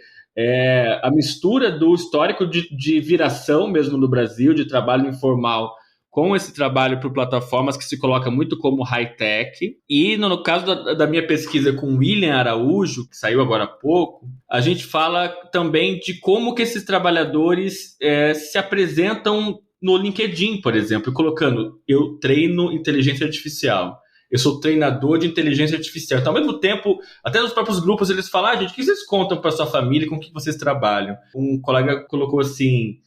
a mistura do histórico de viração mesmo no Brasil, de trabalho informal, com esse trabalho por plataformas que se coloca muito como high-tech. E no caso da minha pesquisa com o William Araújo, que saiu agora há pouco, a gente fala também de como que esses trabalhadores se apresentam no LinkedIn, por exemplo, colocando, eu treino inteligência artificial, eu sou treinador de inteligência artificial. Então, ao mesmo tempo, até nos próprios grupos eles falam, gente, o que vocês contam para sua família, com o que vocês trabalham? Um colega colocou assim,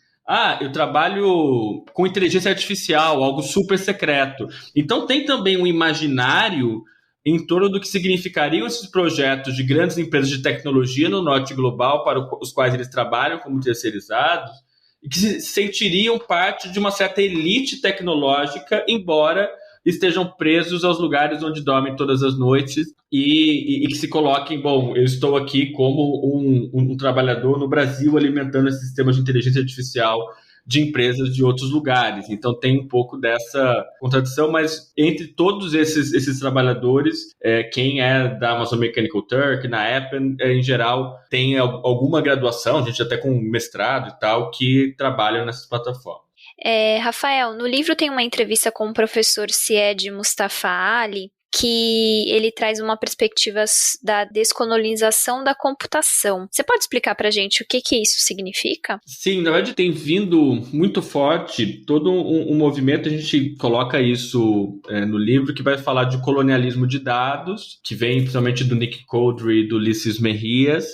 eu trabalho com inteligência artificial, algo super secreto. Então tem também um imaginário em torno do que significariam esses projetos de grandes empresas de tecnologia no norte global para os quais eles trabalham como terceirizados, e que se sentiriam parte de uma certa elite tecnológica, embora estejam presos aos lugares onde dormem todas as noites e que se coloquem, bom, eu estou aqui como um trabalhador no Brasil alimentando esses sistemas de inteligência artificial de empresas de outros lugares. Então tem um pouco dessa contradição, mas entre todos esses trabalhadores, quem é da Amazon Mechanical Turk, na Appen, em geral, tem alguma graduação, gente até com mestrado e tal, que trabalham nessas plataformas. Rafael, no livro tem uma entrevista com o professor Syed Mustafa Ali, que ele traz uma perspectiva da descolonização da computação. Você pode explicar pra gente o que isso significa? Sim, na verdade tem vindo muito forte todo um movimento, a gente coloca isso no livro, que vai falar de colonialismo de dados, que vem principalmente do Nick Couldry e do Ulisses Merias.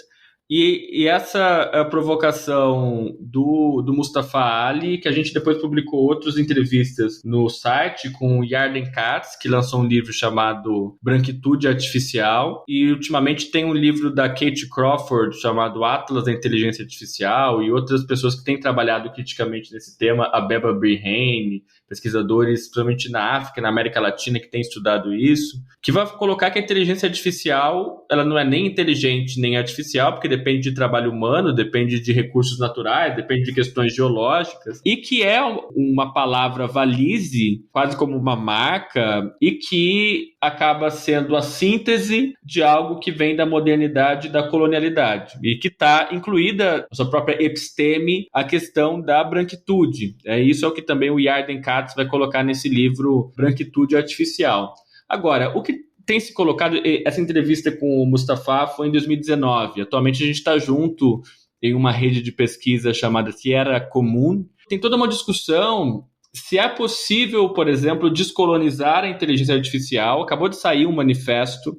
E essa provocação do Mustafa Ali, que a gente depois publicou outras entrevistas no site com o Yarden Katz, que lançou um livro chamado Branquitude Artificial, e ultimamente tem um livro da Kate Crawford chamado Atlas da Inteligência Artificial, e outras pessoas que têm trabalhado criticamente nesse tema, a Beba Birhane, pesquisadores, principalmente na África e na América Latina, que têm estudado isso, que vai colocar que a inteligência artificial ela não é nem inteligente nem artificial, porque depende de trabalho humano, depende de recursos naturais, depende de questões geológicas, e que é uma palavra valise, quase como uma marca, e que acaba sendo a síntese de algo que vem da modernidade e da colonialidade, e que está incluída na sua própria episteme a questão da branquitude. Isso é o que também o Yarden Katz vai colocar nesse livro Branquitude Artificial. Agora, o que tem se colocado, essa entrevista com o Mustafa foi em 2019, atualmente a gente está junto em uma rede de pesquisa chamada Sierra Comum. Tem toda uma discussão se é possível, por exemplo, descolonizar a inteligência artificial. Acabou de sair um manifesto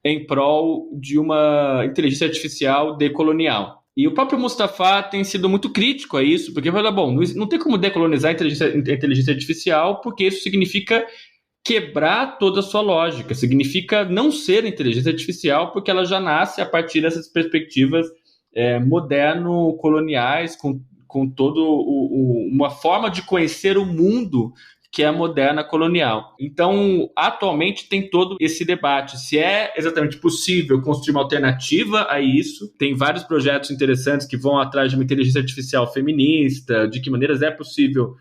em prol de uma inteligência artificial decolonial. E o próprio Mustafa tem sido muito crítico a isso, porque fala, bom, não tem como decolonizar a inteligência artificial, porque isso significa quebrar toda a sua lógica, significa não ser inteligência artificial, porque ela já nasce a partir dessas perspectivas moderno-coloniais, com toda uma forma de conhecer o mundo que é a moderna colonial. Então, atualmente tem todo esse debate, se é exatamente possível construir uma alternativa a isso. Tem vários projetos interessantes que vão atrás de uma inteligência artificial feminista, de que maneiras é possível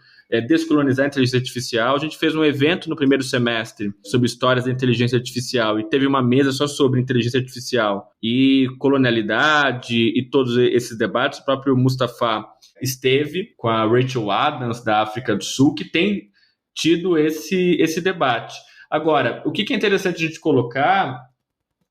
descolonizar a inteligência artificial. A gente fez um evento no primeiro semestre sobre histórias da inteligência artificial e teve uma mesa só sobre inteligência artificial e colonialidade e todos esses debates. O próprio Mustafa esteve com a Rachel Adams, da África do Sul, que tem tido esse debate. Agora, o que é interessante a gente colocar,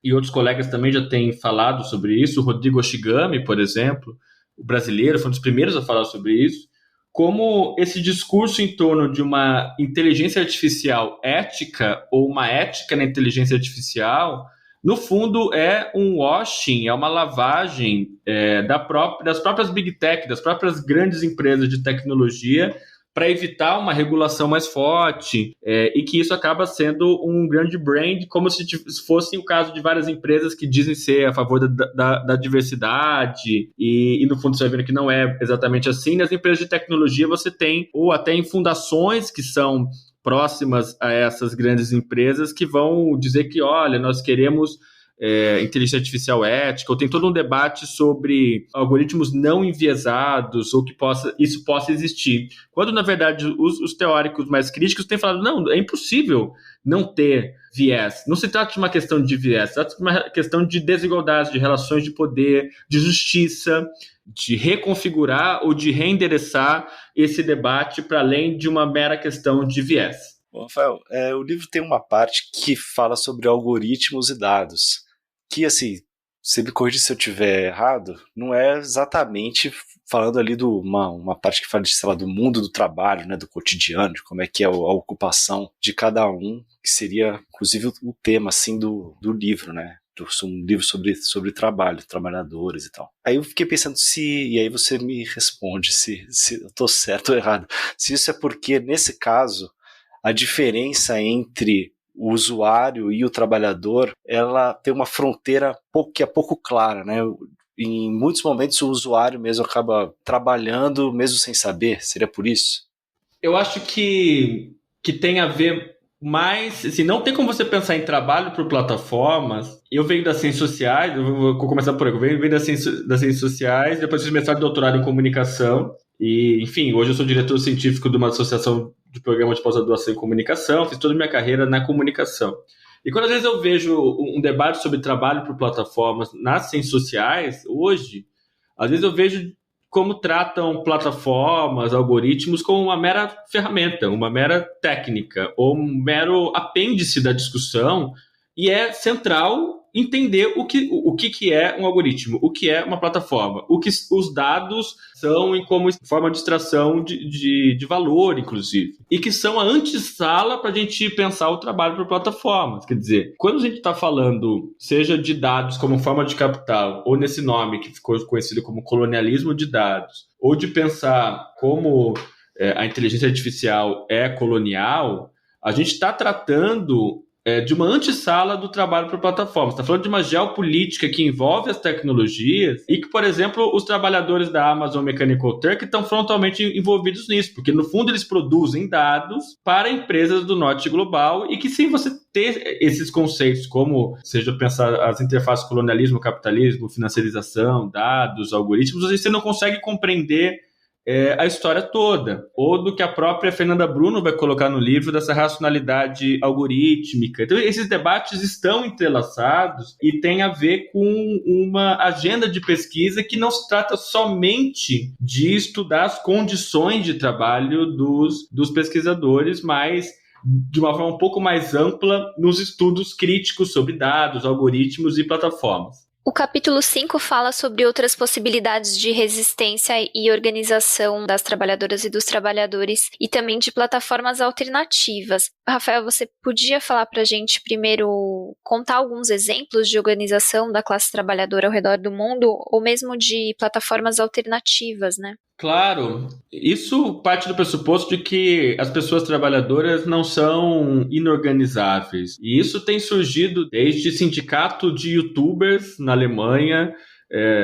e outros colegas também já têm falado sobre isso, o Rodrigo Oshigami, por exemplo, o brasileiro, foi um dos primeiros a falar sobre isso, como esse discurso em torno de uma inteligência artificial ética ou uma ética na inteligência artificial, no fundo é um washing, é uma lavagem das próprias Big Tech, das próprias grandes empresas de tecnologia, para evitar uma regulação mais forte, e que isso acaba sendo um grande brand, como se fosse o caso de várias empresas que dizem ser a favor da diversidade, e no fundo você vai vendo que não é exatamente assim. Nas empresas de tecnologia você tem, ou até em fundações que são próximas a essas grandes empresas, que vão dizer que, olha, nós queremos inteligência artificial ética, ou tem todo um debate sobre algoritmos não enviesados, ou que isso possa existir. Quando, na verdade, os teóricos mais críticos têm falado, não, é impossível não ter viés. Não se trata de uma questão de viés, se trata de uma questão de desigualdade, de relações de poder, de justiça, de reconfigurar ou de reendereçar esse debate para além de uma mera questão de viés. Bom, Rafael, o livro tem uma parte que fala sobre algoritmos e dados, que, assim, você me corrige se eu estiver errado, não é exatamente falando ali de uma parte que fala de, sei lá, do mundo do trabalho, né, do cotidiano, de como é que é a ocupação de cada um, que seria, inclusive, o tema, assim, do livro, né? Um livro sobre trabalho, trabalhadores e tal. Aí eu fiquei pensando e aí você me responde se eu estou certo ou errado, se isso é porque, nesse caso, a diferença entre o usuário e o trabalhador, ela tem uma fronteira que é pouco clara, né? Em muitos momentos o usuário mesmo acaba trabalhando mesmo sem saber, seria por isso? Eu acho que tem a ver mais, assim, não tem como você pensar em trabalho por plataformas. Eu venho das ciências sociais, eu vou começar por aí, eu venho das ciências sociais, depois fiz mestrado e doutorado em comunicação, e, enfim, hoje eu sou diretor científico de uma associação de programa de pós-graduação em comunicação, fiz toda a minha carreira na comunicação. E quando às vezes eu vejo um debate sobre trabalho por plataformas nas ciências sociais, hoje, às vezes eu vejo como tratam plataformas, algoritmos como uma mera ferramenta, uma mera técnica, ou um mero apêndice da discussão, e é central entender o que é um algoritmo, o que é uma plataforma, o que os dados são em como forma de extração de valor, inclusive, e que são a antessala para a gente pensar o trabalho por plataformas. Quer dizer, quando a gente está falando, seja de dados como forma de capital, ou nesse nome que ficou conhecido como colonialismo de dados, ou de pensar como a inteligência artificial é colonial, a gente está tratando de uma antessala do trabalho por plataformas. Está falando de uma geopolítica que envolve as tecnologias e que, por exemplo, os trabalhadores da Amazon Mechanical Turk estão frontalmente envolvidos nisso, porque, no fundo, eles produzem dados para empresas do norte global e que, sem você ter esses conceitos, como seja pensar as interfaces colonialismo, capitalismo, financiarização, dados, algoritmos, você não consegue compreender a história toda, ou do que a própria Fernanda Bruno vai colocar no livro dessa racionalidade algorítmica. Então, esses debates estão entrelaçados e tem a ver com uma agenda de pesquisa que não se trata somente de estudar as condições de trabalho dos pesquisadores, mas de uma forma um pouco mais ampla nos estudos críticos sobre dados, algoritmos e plataformas. O capítulo 5 fala sobre outras possibilidades de resistência e organização das trabalhadoras e dos trabalhadores e também de plataformas alternativas. Rafael, você podia falar para a gente primeiro, contar alguns exemplos de organização da classe trabalhadora ao redor do mundo ou mesmo de plataformas alternativas, né? Claro, isso parte do pressuposto de que as pessoas trabalhadoras não são inorganizáveis. E isso tem surgido desde sindicato de youtubers na Alemanha,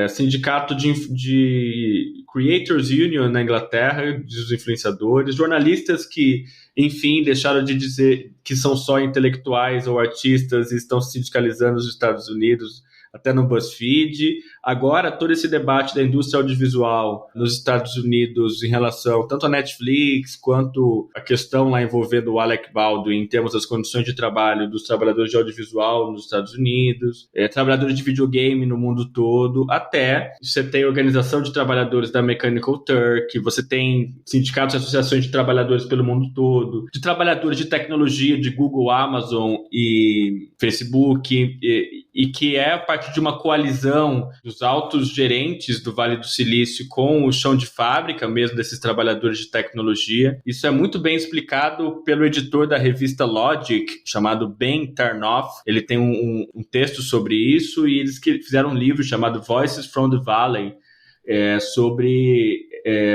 sindicato de Creators Union na Inglaterra, dos influenciadores, jornalistas que, enfim, deixaram de dizer que são só intelectuais ou artistas e estão se sindicalizando nos Estados Unidos, até no BuzzFeed. Agora, todo esse debate da indústria audiovisual nos Estados Unidos em relação tanto à Netflix quanto a questão lá envolvendo o Alec Baldwin em termos das condições de trabalho dos trabalhadores de audiovisual nos Estados Unidos, trabalhadores de videogame no mundo todo, até você tem a organização de trabalhadores da Mechanical Turk, você tem sindicatos e associações de trabalhadores pelo mundo todo, de trabalhadores de tecnologia de Google, Amazon e Facebook, e que é a partir de uma coalizão dos altos gerentes do Vale do Silício com o chão de fábrica mesmo desses trabalhadores de tecnologia. Isso é muito bem explicado pelo editor da revista Logic, chamado Ben Tarnoff. Ele tem um texto sobre isso e eles fizeram um livro chamado Voices from the Valley, sobre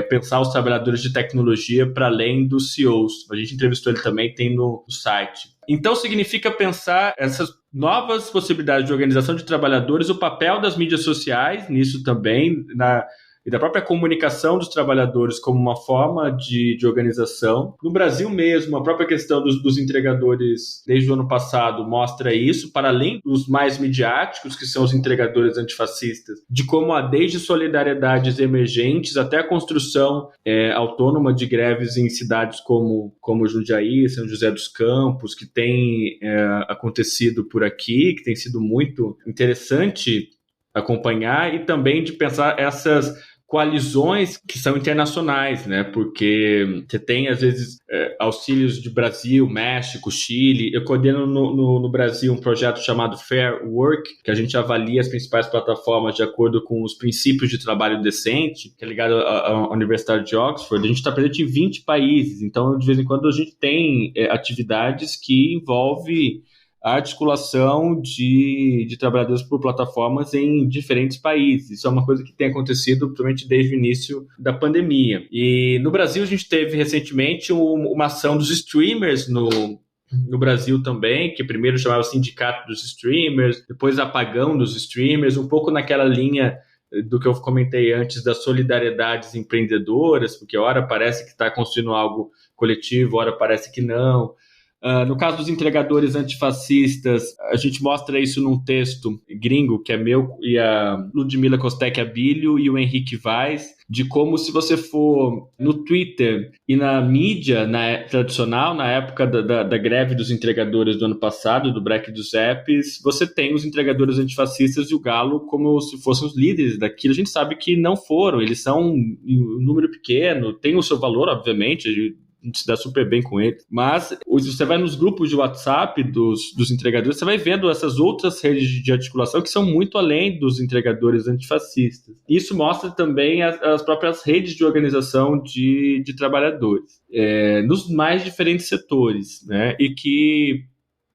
pensar os trabalhadores de tecnologia para além dos CEOs. A gente entrevistou ele também, tem no site. Então, significa pensar essas novas possibilidades de organização de trabalhadores, o papel das mídias sociais nisso também, e da própria comunicação dos trabalhadores como uma forma de organização. No Brasil mesmo, a própria questão dos entregadores desde o ano passado mostra isso, para além dos mais midiáticos, que são os entregadores antifascistas, de como há desde solidariedades emergentes até a construção autônoma de greves em cidades como Jundiaí, São José dos Campos, que tem acontecido por aqui, que tem sido muito interessante acompanhar, e também de pensar essas coalizões que são internacionais, né? Porque você tem, às vezes, auxílios de Brasil, México, Chile. Eu coordeno no Brasil um projeto chamado Fair Work, que a gente avalia as principais plataformas de acordo com os princípios de trabalho decente, que é ligado à Universidade de Oxford. A gente está presente em 20 países, então, de vez em quando, a gente tem atividades que envolvem a articulação de trabalhadores por plataformas em diferentes países. Isso é uma coisa que tem acontecido principalmente desde o início da pandemia. E no Brasil a gente teve recentemente uma ação dos streamers no Brasil também, que primeiro chamava Sindicato dos Streamers, depois Apagão dos Streamers, um pouco naquela linha do que eu comentei antes das solidariedades empreendedoras, porque hora parece que está construindo algo coletivo, hora parece que não. No caso dos entregadores antifascistas, a gente mostra isso num texto gringo, que é meu e a Ludmila Costec-Abílio e o Henrique Vaz, de como se você for no Twitter e na mídia tradicional, na época da greve dos entregadores do ano passado, do break dos apps, você tem os entregadores antifascistas e o Galo como se fossem os líderes daquilo. A gente sabe que não foram, eles são um número pequeno, tem o seu valor, obviamente, a gente se dá super bem com ele, mas você vai nos grupos de WhatsApp dos entregadores, você vai vendo essas outras redes de articulação que são muito além dos entregadores antifascistas. Isso mostra também as próprias redes de organização de trabalhadores, nos mais diferentes setores, né? E que,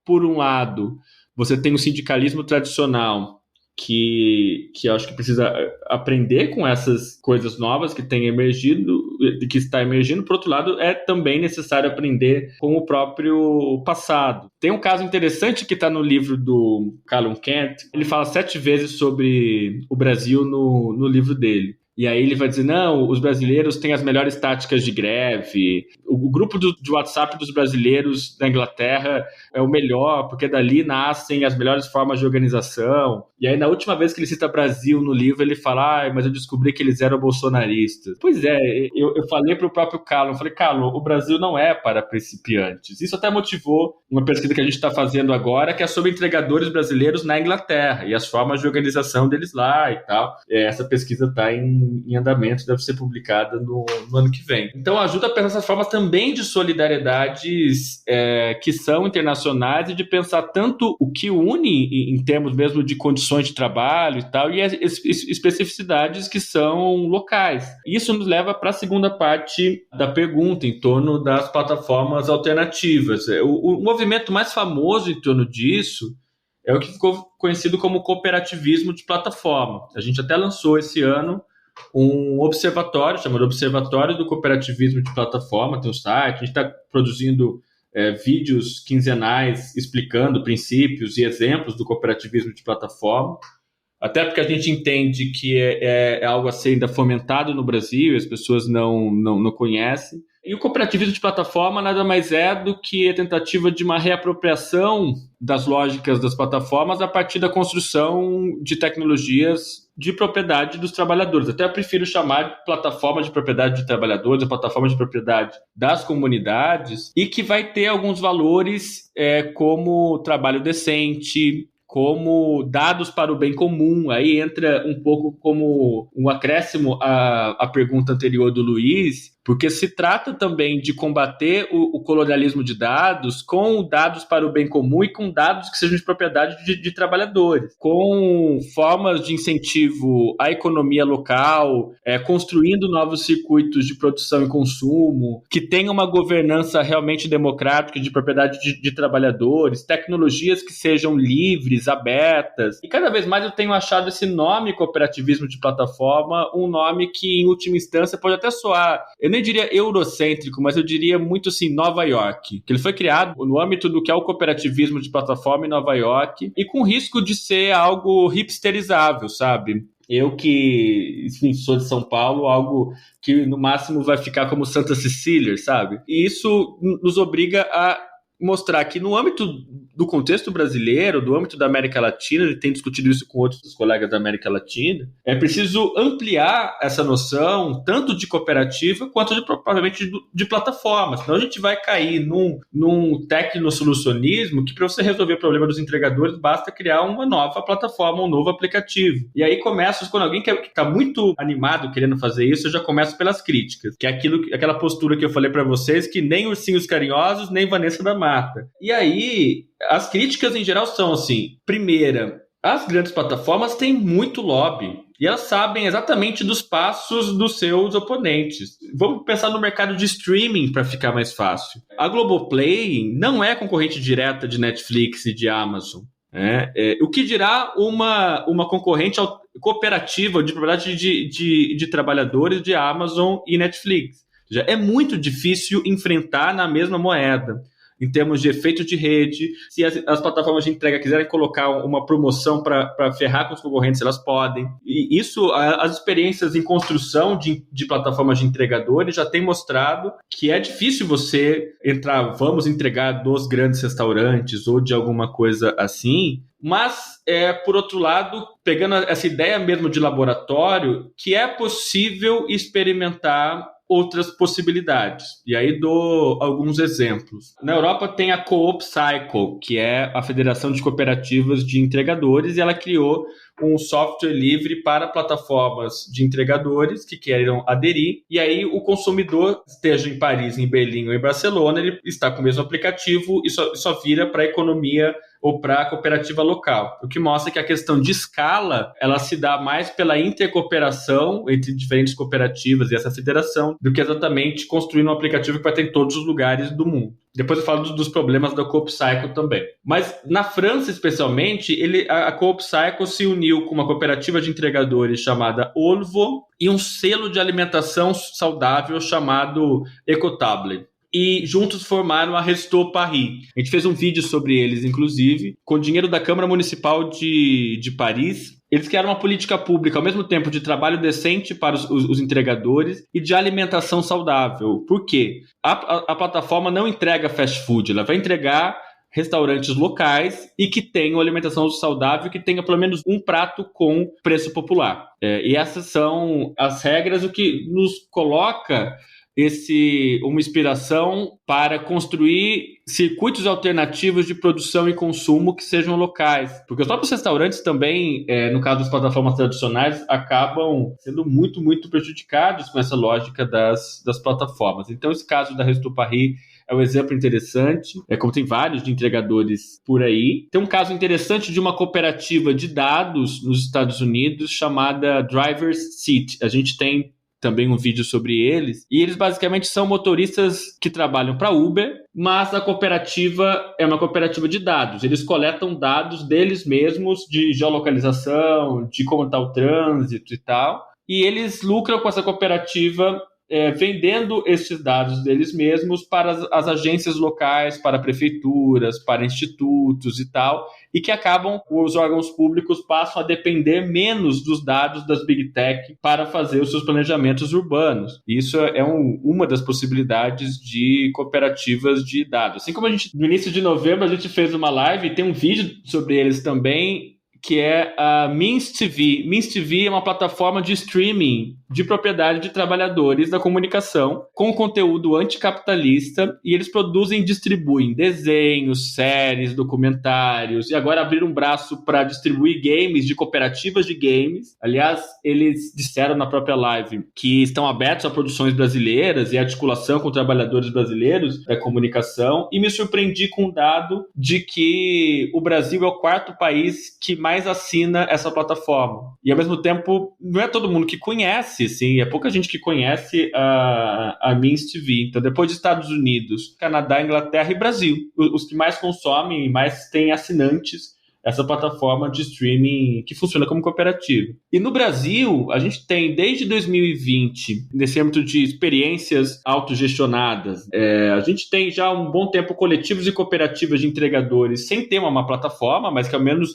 por um lado, você tem o sindicalismo tradicional, que eu acho que precisa aprender com essas coisas novas que tem emergido, que está emergindo. Por outro lado, é também necessário aprender com o próprio passado. Tem um caso interessante que está no livro do Callum Kent. Ele fala 7 vezes sobre o Brasil no livro dele. E aí ele vai dizer, não, os brasileiros têm as melhores táticas de greve, o grupo de WhatsApp dos brasileiros da Inglaterra é o melhor, porque dali nascem as melhores formas de organização. E aí na última vez que ele cita Brasil no livro, ele fala, mas eu descobri que eles eram bolsonaristas. Pois é, eu falei para o próprio Callum, falei, Callum, o Brasil não é para principiantes. Isso até motivou uma pesquisa que a gente está fazendo agora, que é sobre entregadores brasileiros na Inglaterra e as formas de organização deles lá e tal. Essa pesquisa está em andamento, deve ser publicada no ano que vem. Então ajuda a pensar essas formas também de solidariedades que são internacionais e de pensar tanto o que une em termos mesmo de condições de trabalho e tal, e as especificidades que são locais. Isso nos leva para a segunda parte da pergunta, em torno das plataformas alternativas. O movimento mais famoso em torno disso é o que ficou conhecido como cooperativismo de plataforma. A gente até lançou esse ano um observatório, chamado Observatório do Cooperativismo de Plataforma, tem um site, a gente está produzindo vídeos quinzenais explicando princípios e exemplos do cooperativismo de plataforma, até porque a gente entende que é algo a ser ainda fomentado no Brasil e as pessoas não conhecem. E o cooperativismo de plataforma nada mais é do que a tentativa de uma reapropriação das lógicas das plataformas a partir da construção de tecnologias de propriedade dos trabalhadores. Até eu prefiro chamar de plataforma de propriedade de trabalhadores, a plataforma de propriedade das comunidades, e que vai ter alguns valores como trabalho decente, como dados para o bem comum. Aí entra um pouco como um acréscimo à pergunta anterior do Luiz, porque se trata também de combater o colonialismo de dados com dados para o bem comum e com dados que sejam de propriedade de trabalhadores, com formas de incentivo à economia local, construindo novos circuitos de produção e consumo, que tenham uma governança realmente democrática de propriedade de trabalhadores, tecnologias que sejam livres, abertas. E cada vez mais eu tenho achado esse nome cooperativismo de plataforma um nome que, em última instância, pode até soar, eu nem diria eurocêntrico, mas eu diria muito assim, Nova York, que ele foi criado no âmbito do que é o cooperativismo de plataforma em Nova York, e com risco de ser algo hipsterizável, sabe? Eu que, enfim, sou de São Paulo, algo que no máximo vai ficar como Santa Cecília, sabe? E isso nos obriga a mostrar que no âmbito do contexto brasileiro, do âmbito da América Latina, ele tem discutido isso com outros colegas da América Latina, é preciso ampliar essa noção tanto de cooperativa quanto provavelmente de plataforma. Senão a gente vai cair num tecnosolucionismo que, para você resolver o problema dos entregadores, basta criar uma nova plataforma, um novo aplicativo. E aí começa, quando alguém que está muito animado querendo fazer isso, eu já começo pelas críticas, que é aquela postura que eu falei para vocês, que nem Ursinhos Carinhosos, nem Vanessa da Mata. E aí, as críticas em geral são assim, primeira, as grandes plataformas têm muito lobby e elas sabem exatamente dos passos dos seus oponentes. Vamos pensar no mercado de streaming para ficar mais fácil. A Globoplay não é concorrente direta de Netflix e de Amazon. O que dirá uma concorrente cooperativa de propriedade de trabalhadores de Amazon e Netflix? Já é muito difícil enfrentar na mesma moeda. em termos de efeito de rede. Se as plataformas de entrega quiserem colocar uma promoção para ferrar com os concorrentes, elas podem. E isso, as experiências em construção de plataformas de entregadores já têm mostrado que é difícil você entrar, vamos entregar dos grandes restaurantes ou de alguma coisa assim, mas, por outro lado, pegando essa ideia mesmo de laboratório, que é possível experimentar outras possibilidades. E aí dou alguns exemplos. Na Europa tem a Coop Cycle, que é a Federação de Cooperativas de Entregadores, e ela criou um software livre para plataformas de entregadores que queiram aderir. E aí o consumidor, esteja em Paris, em Berlim ou em Barcelona, ele está com o mesmo aplicativo e só vira para a economia ou para a cooperativa local. O que mostra que a questão de escala, ela se dá mais pela intercooperação entre diferentes cooperativas e essa federação, do que exatamente construindo um aplicativo que vai ter em todos os lugares do mundo. Depois eu falo dos problemas da Coop Cycle também. Mas na França, especialmente, a Coop Cycle se uniu com uma cooperativa de entregadores chamada Olvo e um selo de alimentação saudável chamado Ecotable. E juntos formaram a Resto Paris. A gente fez um vídeo sobre eles, inclusive, com dinheiro da Câmara Municipal de Paris. Eles criaram uma política pública, ao mesmo tempo, de trabalho decente para os entregadores e de alimentação saudável. Por quê? A plataforma não entrega fast food, ela vai entregar restaurantes locais e que tenham alimentação saudável, que tenha pelo menos um prato com preço popular. E essas são as regras, o que nos coloca uma inspiração para construir circuitos alternativos de produção e consumo que sejam locais. Porque os próprios restaurantes também, no caso das plataformas tradicionais, acabam sendo muito, muito prejudicados com essa lógica das plataformas. Então, esse caso da Resto Paris é um exemplo interessante, como tem vários de entregadores por aí. Tem um caso interessante de uma cooperativa de dados nos Estados Unidos chamada Driver's Seat. A gente tem também um vídeo sobre eles, e eles basicamente são motoristas que trabalham para Uber, mas a cooperativa é uma cooperativa de dados. Eles coletam dados deles mesmos de geolocalização, de como está o trânsito e tal, e eles lucram com essa cooperativa vendendo esses dados deles mesmos para as agências locais, para prefeituras, para institutos e tal, e que acabam, os órgãos públicos passam a depender menos dos dados das Big Tech para fazer os seus planejamentos urbanos. Isso é uma das possibilidades de cooperativas de dados. Assim como no início de novembro, a gente fez uma live, e tem um vídeo sobre eles também, que é a Means TV. Means TV é uma plataforma de streaming de propriedade de trabalhadores da comunicação com conteúdo anticapitalista, e eles produzem e distribuem desenhos, séries, documentários, e agora abriram um braço para distribuir games de cooperativas de games. Aliás, eles disseram na própria live que estão abertos a produções brasileiras e a articulação com trabalhadores brasileiros da comunicação, e me surpreendi com o dado de que o Brasil é o 4º país que mais assina essa plataforma. E ao mesmo tempo, não é todo mundo que conhece, assim, é pouca gente que conhece a Means TV. Então, depois dos Estados Unidos, Canadá, Inglaterra e Brasil, os que mais consomem e mais têm assinantes essa plataforma de streaming que funciona como cooperativa. E no Brasil, a gente tem, desde 2020, nesse âmbito de experiências autogestionadas, a gente tem já há um bom tempo coletivos e cooperativas de entregadores sem ter uma plataforma, mas que ao menos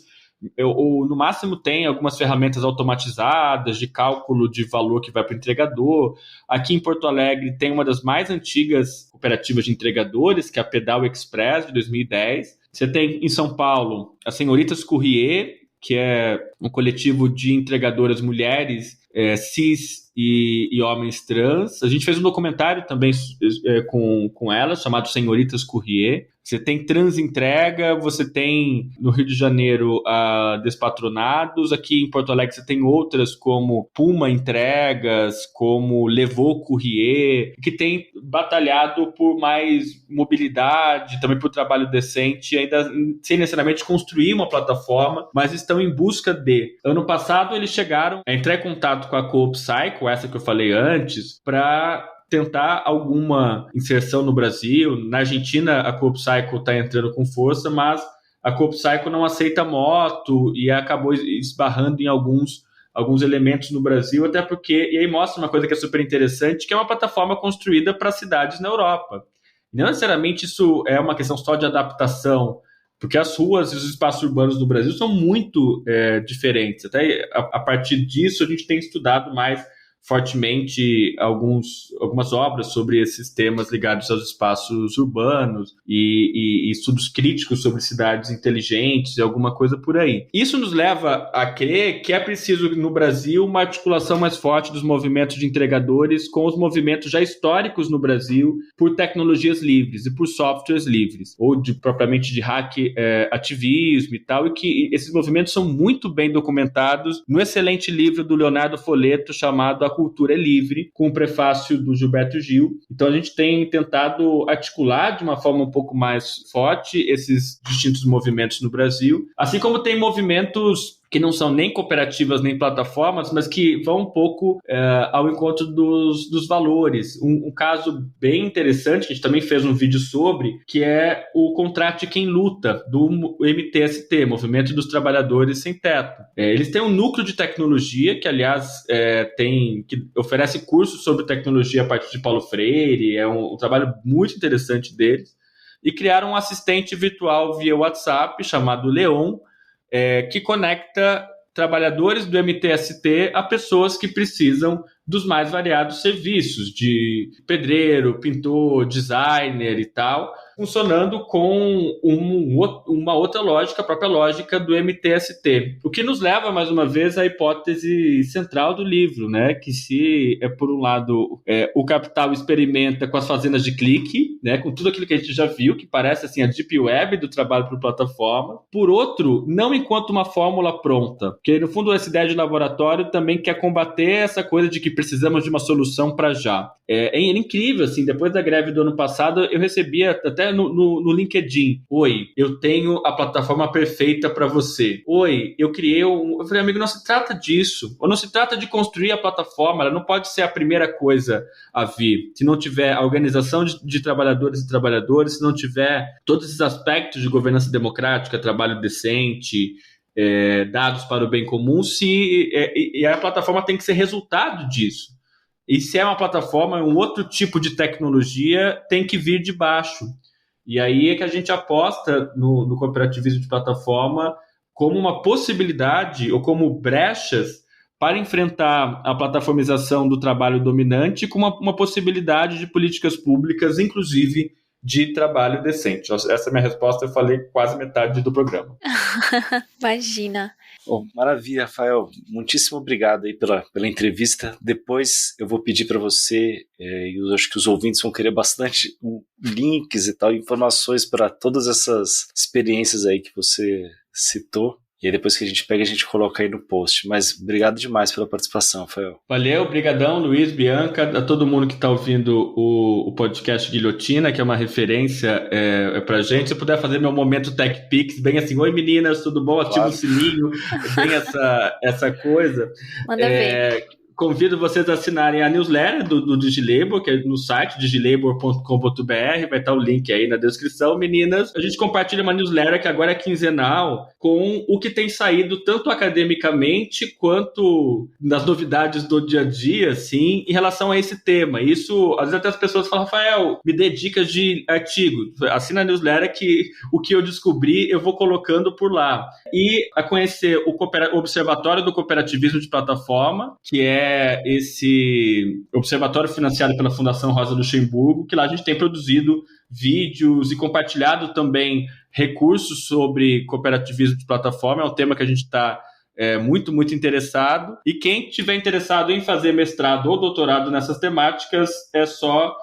ou no máximo tem algumas ferramentas automatizadas de cálculo de valor que vai para o entregador. Aqui em Porto Alegre tem uma das mais antigas cooperativas de entregadores, que é a Pedal Express, de 2010. Você tem em São Paulo a Senhoritas Courrier, que é um coletivo de entregadoras mulheres cis e homens trans. A gente fez um documentário também com elas, chamado Senhoritas Courrier. Você tem Transentrega, você tem no Rio de Janeiro a Despatronados, aqui em Porto Alegre você tem outras como Puma Entregas, como Levou Courrier, que tem batalhado por mais mobilidade, também por trabalho decente, ainda sem necessariamente construir uma plataforma, mas estão em busca de. Ano passado eles chegaram a entrar em contato com a Coop Cycle, essa que eu falei antes, para tentar alguma inserção no Brasil. Na Argentina, a Coop Cycle está entrando com força, mas a Coop Cycle não aceita moto e acabou esbarrando em alguns elementos no Brasil, até porque, e aí mostra uma coisa que é super interessante, que é uma plataforma construída para cidades na Europa. Não necessariamente isso é uma questão só de adaptação, porque as ruas e os espaços urbanos do Brasil são muito diferentes. Até a partir disso, a gente tem estudado mais fortemente algumas obras sobre esses temas ligados aos espaços urbanos e estudos críticos sobre cidades inteligentes e alguma coisa por aí. Isso nos leva a crer que é preciso no Brasil uma articulação mais forte dos movimentos de entregadores com os movimentos já históricos no Brasil por tecnologias livres e por softwares livres, ou propriamente de hack ativismo e tal, e que esses movimentos são muito bem documentados no excelente livro do Leonardo Folletto chamado A Cultura é Livre, com o prefácio do Gilberto Gil. Então a gente tem tentado articular de uma forma um pouco mais forte esses distintos movimentos no Brasil, assim como tem movimentos que não são nem cooperativas nem plataformas, mas que vão um pouco ao encontro dos valores. Um caso bem interessante, que a gente também fez um vídeo sobre, que é o Contrato de Quem Luta, do MTST, Movimento dos Trabalhadores Sem Teto. Eles têm um núcleo de tecnologia, que aliás que oferece cursos sobre tecnologia a partir de Paulo Freire, é um trabalho muito interessante deles, e criaram um assistente virtual via WhatsApp chamado Leon, que conecta trabalhadores do MTST a pessoas que precisam dos mais variados serviços, de pedreiro, pintor, designer e tal, funcionando com uma outra lógica, a própria lógica do MTST. O que nos leva, mais uma vez, à hipótese central do livro, né? Que se, por um lado, o capital experimenta com as fazendas de clique, né? Com tudo aquilo que a gente já viu, que parece assim, a deep web do trabalho por plataforma. Por outro, não enquanto uma fórmula pronta, porque no fundo essa ideia de laboratório também quer combater essa coisa de que precisamos de uma solução para já. É incrível, assim, depois da greve do ano passado, eu recebia até no LinkedIn: oi, eu tenho a plataforma perfeita para você. Oi, eu criei Eu falei, amigo, não se trata disso. Ou não se trata de construir a plataforma, ela não pode ser a primeira coisa a vir. Se não tiver a organização de trabalhadores e trabalhadoras, se não tiver todos esses aspectos de governança democrática, trabalho decente, dados para o bem comum, e a plataforma tem que ser resultado disso. E se é uma plataforma, um outro tipo de tecnologia tem que vir de baixo. E aí é que a gente aposta no cooperativismo de plataforma como uma possibilidade ou como brechas para enfrentar a plataformização do trabalho dominante com uma possibilidade de políticas públicas, inclusive de trabalho decente. Essa é a minha resposta, eu falei quase metade do programa. Imagina. Bom, maravilha, Rafael. Muitíssimo obrigado aí pela entrevista. Depois eu vou pedir para você, e eu acho que os ouvintes vão querer bastante links e tal, informações para todas essas experiências aí que você citou. E aí depois que a gente pega, a gente coloca aí no post. Mas obrigado demais pela participação, Rafael. Valeu, brigadão, Luiz, Bianca, a todo mundo que está ouvindo o podcast Guilhotina, que é uma referência pra gente. Se eu puder fazer meu momento Tech Pix, bem assim: oi meninas, tudo bom? Ativa o sininho, bem essa coisa. Manda ver. Convido vocês a assinarem a newsletter do DigiLabor, que é no site digilabor.com.br, vai estar o link aí na descrição. Meninas, a gente compartilha uma newsletter que agora é quinzenal, com o que tem saído tanto academicamente quanto nas novidades do dia a dia, assim, em relação a esse tema. Isso, às vezes até as pessoas falam: Rafael, me dê dicas de artigo. Assina a newsletter que o que eu descobri eu vou colocando por lá. E a conhecer o Observatório do Cooperativismo de Plataforma, que é esse observatório financiado pela Fundação Rosa Luxemburgo, que lá a gente tem produzido vídeos e compartilhado também recursos sobre cooperativismo de plataforma. É um tema que a gente está muito, muito interessado. E quem estiver interessado em fazer mestrado ou doutorado nessas temáticas, é só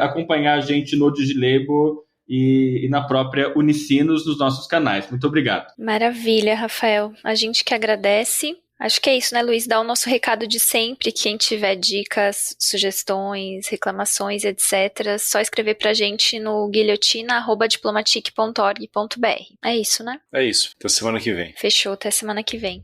acompanhar a gente no DigiLabor e na própria Unicinos, nos nossos canais. Muito obrigado. Maravilha, Rafael. A gente que agradece. Acho que é isso, né, Luiz? Dá o nosso recado de sempre. Quem tiver dicas, sugestões, reclamações, etc., só escrever pra gente no guilhotina@diplomatic.org.br. É isso, né? É isso. Até semana que vem. Fechou. Até semana que vem.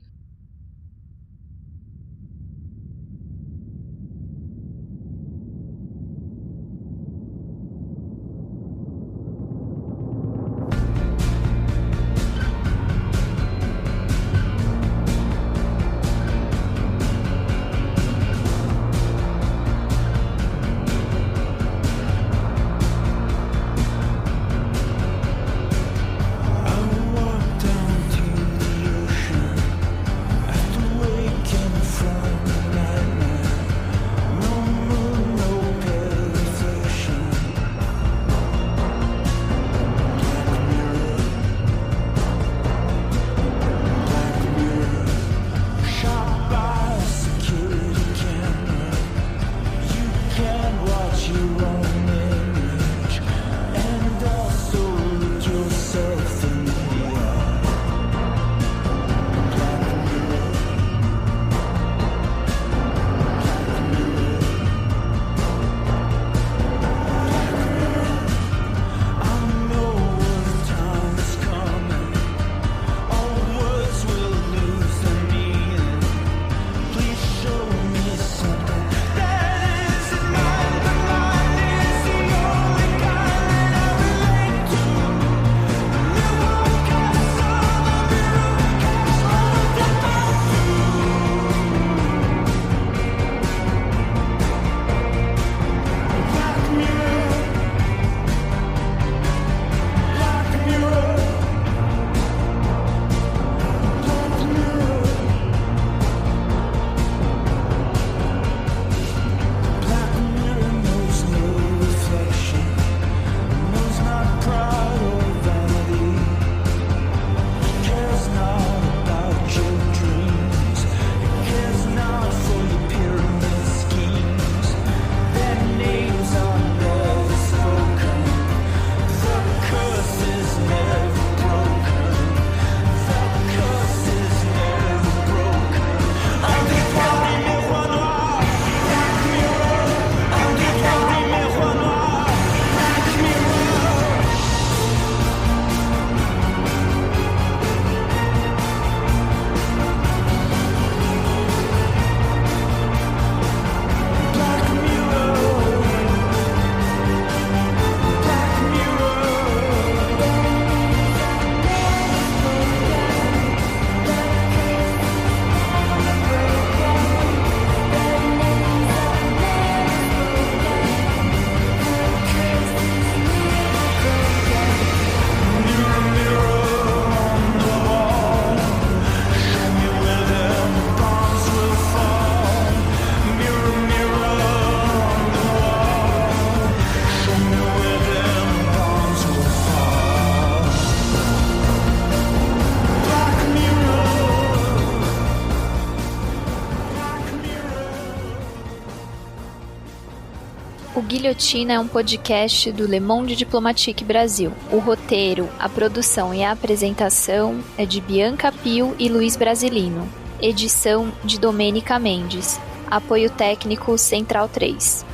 Guilhotina é um podcast do Le Monde Diplomatique Brasil. O roteiro, a produção e a apresentação é de Bianca Pio e Luiz Brasilino. Edição de Domênica Mendes. Apoio técnico Central 3.